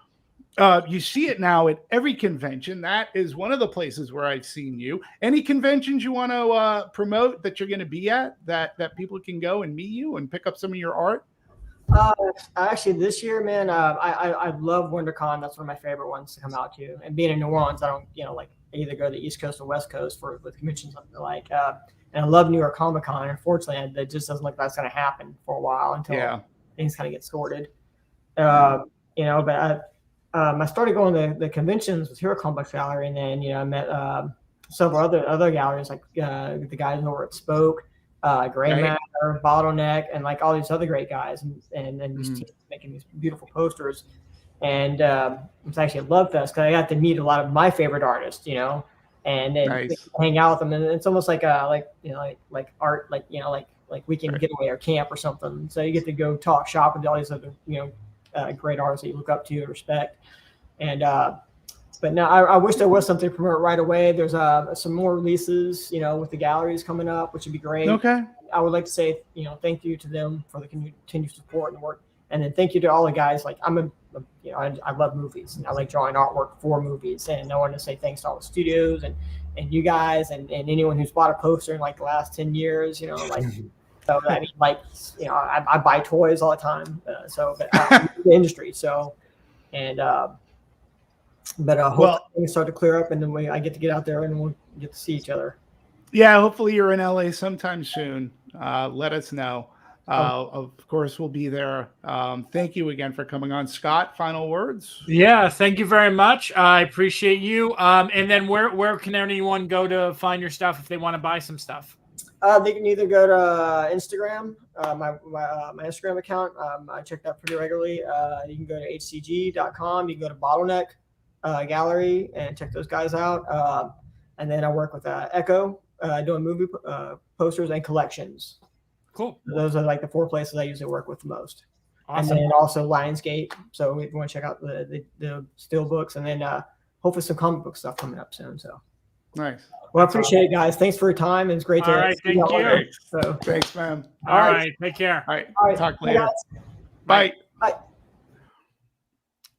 You see it now at every convention. That is one of the places where I've seen you. Any conventions you want to promote that you're going to be at, that people can go and meet you and pick up some of your art? Actually, this year, man, I love WonderCon. That's one of my favorite ones to come out to. And being in New Orleans, I don't, I either go to the East Coast or West Coast with conventions like. And I love New York Comic Con. Unfortunately, it just doesn't look like that's going to happen for a while until things kind of get sorted. But I started going to the conventions with Hero Comics Gallery, and then I met several other galleries, like the guys over at Spoke, Gray Matter, Bottleneck, and like all these other great guys, and these teams making these beautiful posters. And it's actually a love fest because I got to meet a lot of my favorite artists, and then hang out with them. And it's almost like art, like weekend getaway or camp or something. So you get to go talk shop with all these other great artists that you look up to and respect. And but now I wish there was something to promote right away. There's some more releases, with the galleries coming up, which would be great. Okay. I would like to say, thank you to them for the continued support and work. And then thank you to all the guys. Like I love movies and I like drawing artwork for movies. And I want to say thanks to all the studios and you guys and anyone who's bought a poster in like the last 10 years, So I mean, I buy toys all the time. The industry. So, and hopefully things start to clear up, and then I get to get out there and we'll get to see each other. Yeah, hopefully you're in LA sometime soon. Let us know. Of course, we'll be there. Thank you again for coming on, Scott. Final words? Yeah, thank you very much. I appreciate you. And then where can anyone go to find your stuff if they want to buy some stuff? They can either go to Instagram, my Instagram account. I check that pretty regularly. You can go to hcg.com. You can go to Bottleneck Gallery and check those guys out. And then I work with Echo, doing movie posters and collections. Cool. Those are like the 4 places I usually work with the most. Awesome. And then also Lionsgate. So if you want to check out the steel books, and then hopefully some comic book stuff coming up soon. So nice. Well, I appreciate it, guys. Thanks for your time. It's great to. All right, thank you. So thanks, man. All right, take care. All right. Talk later. Bye. Bye.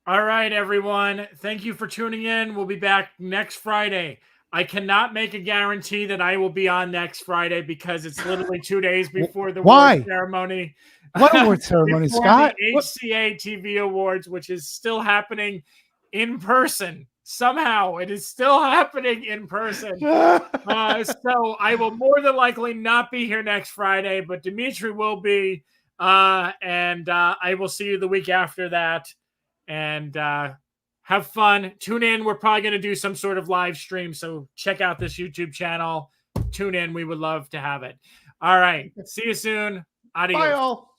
All right, everyone. Thank you for tuning in. We'll be back next Friday. I cannot make a guarantee that I will be on next Friday because it's literally 2 days before the award ceremony. What award ceremony, Scott? The HCA TV Awards, which is still happening in person. Somehow it is still happening in person. So I will more than likely not be here next Friday, but Demetri will be. And I will see you the week after that. And have fun. Tune in. We're probably going to do some sort of live stream. So check out this YouTube channel. Tune in. We would love to have it. All right. See you soon. Adios. Bye, all.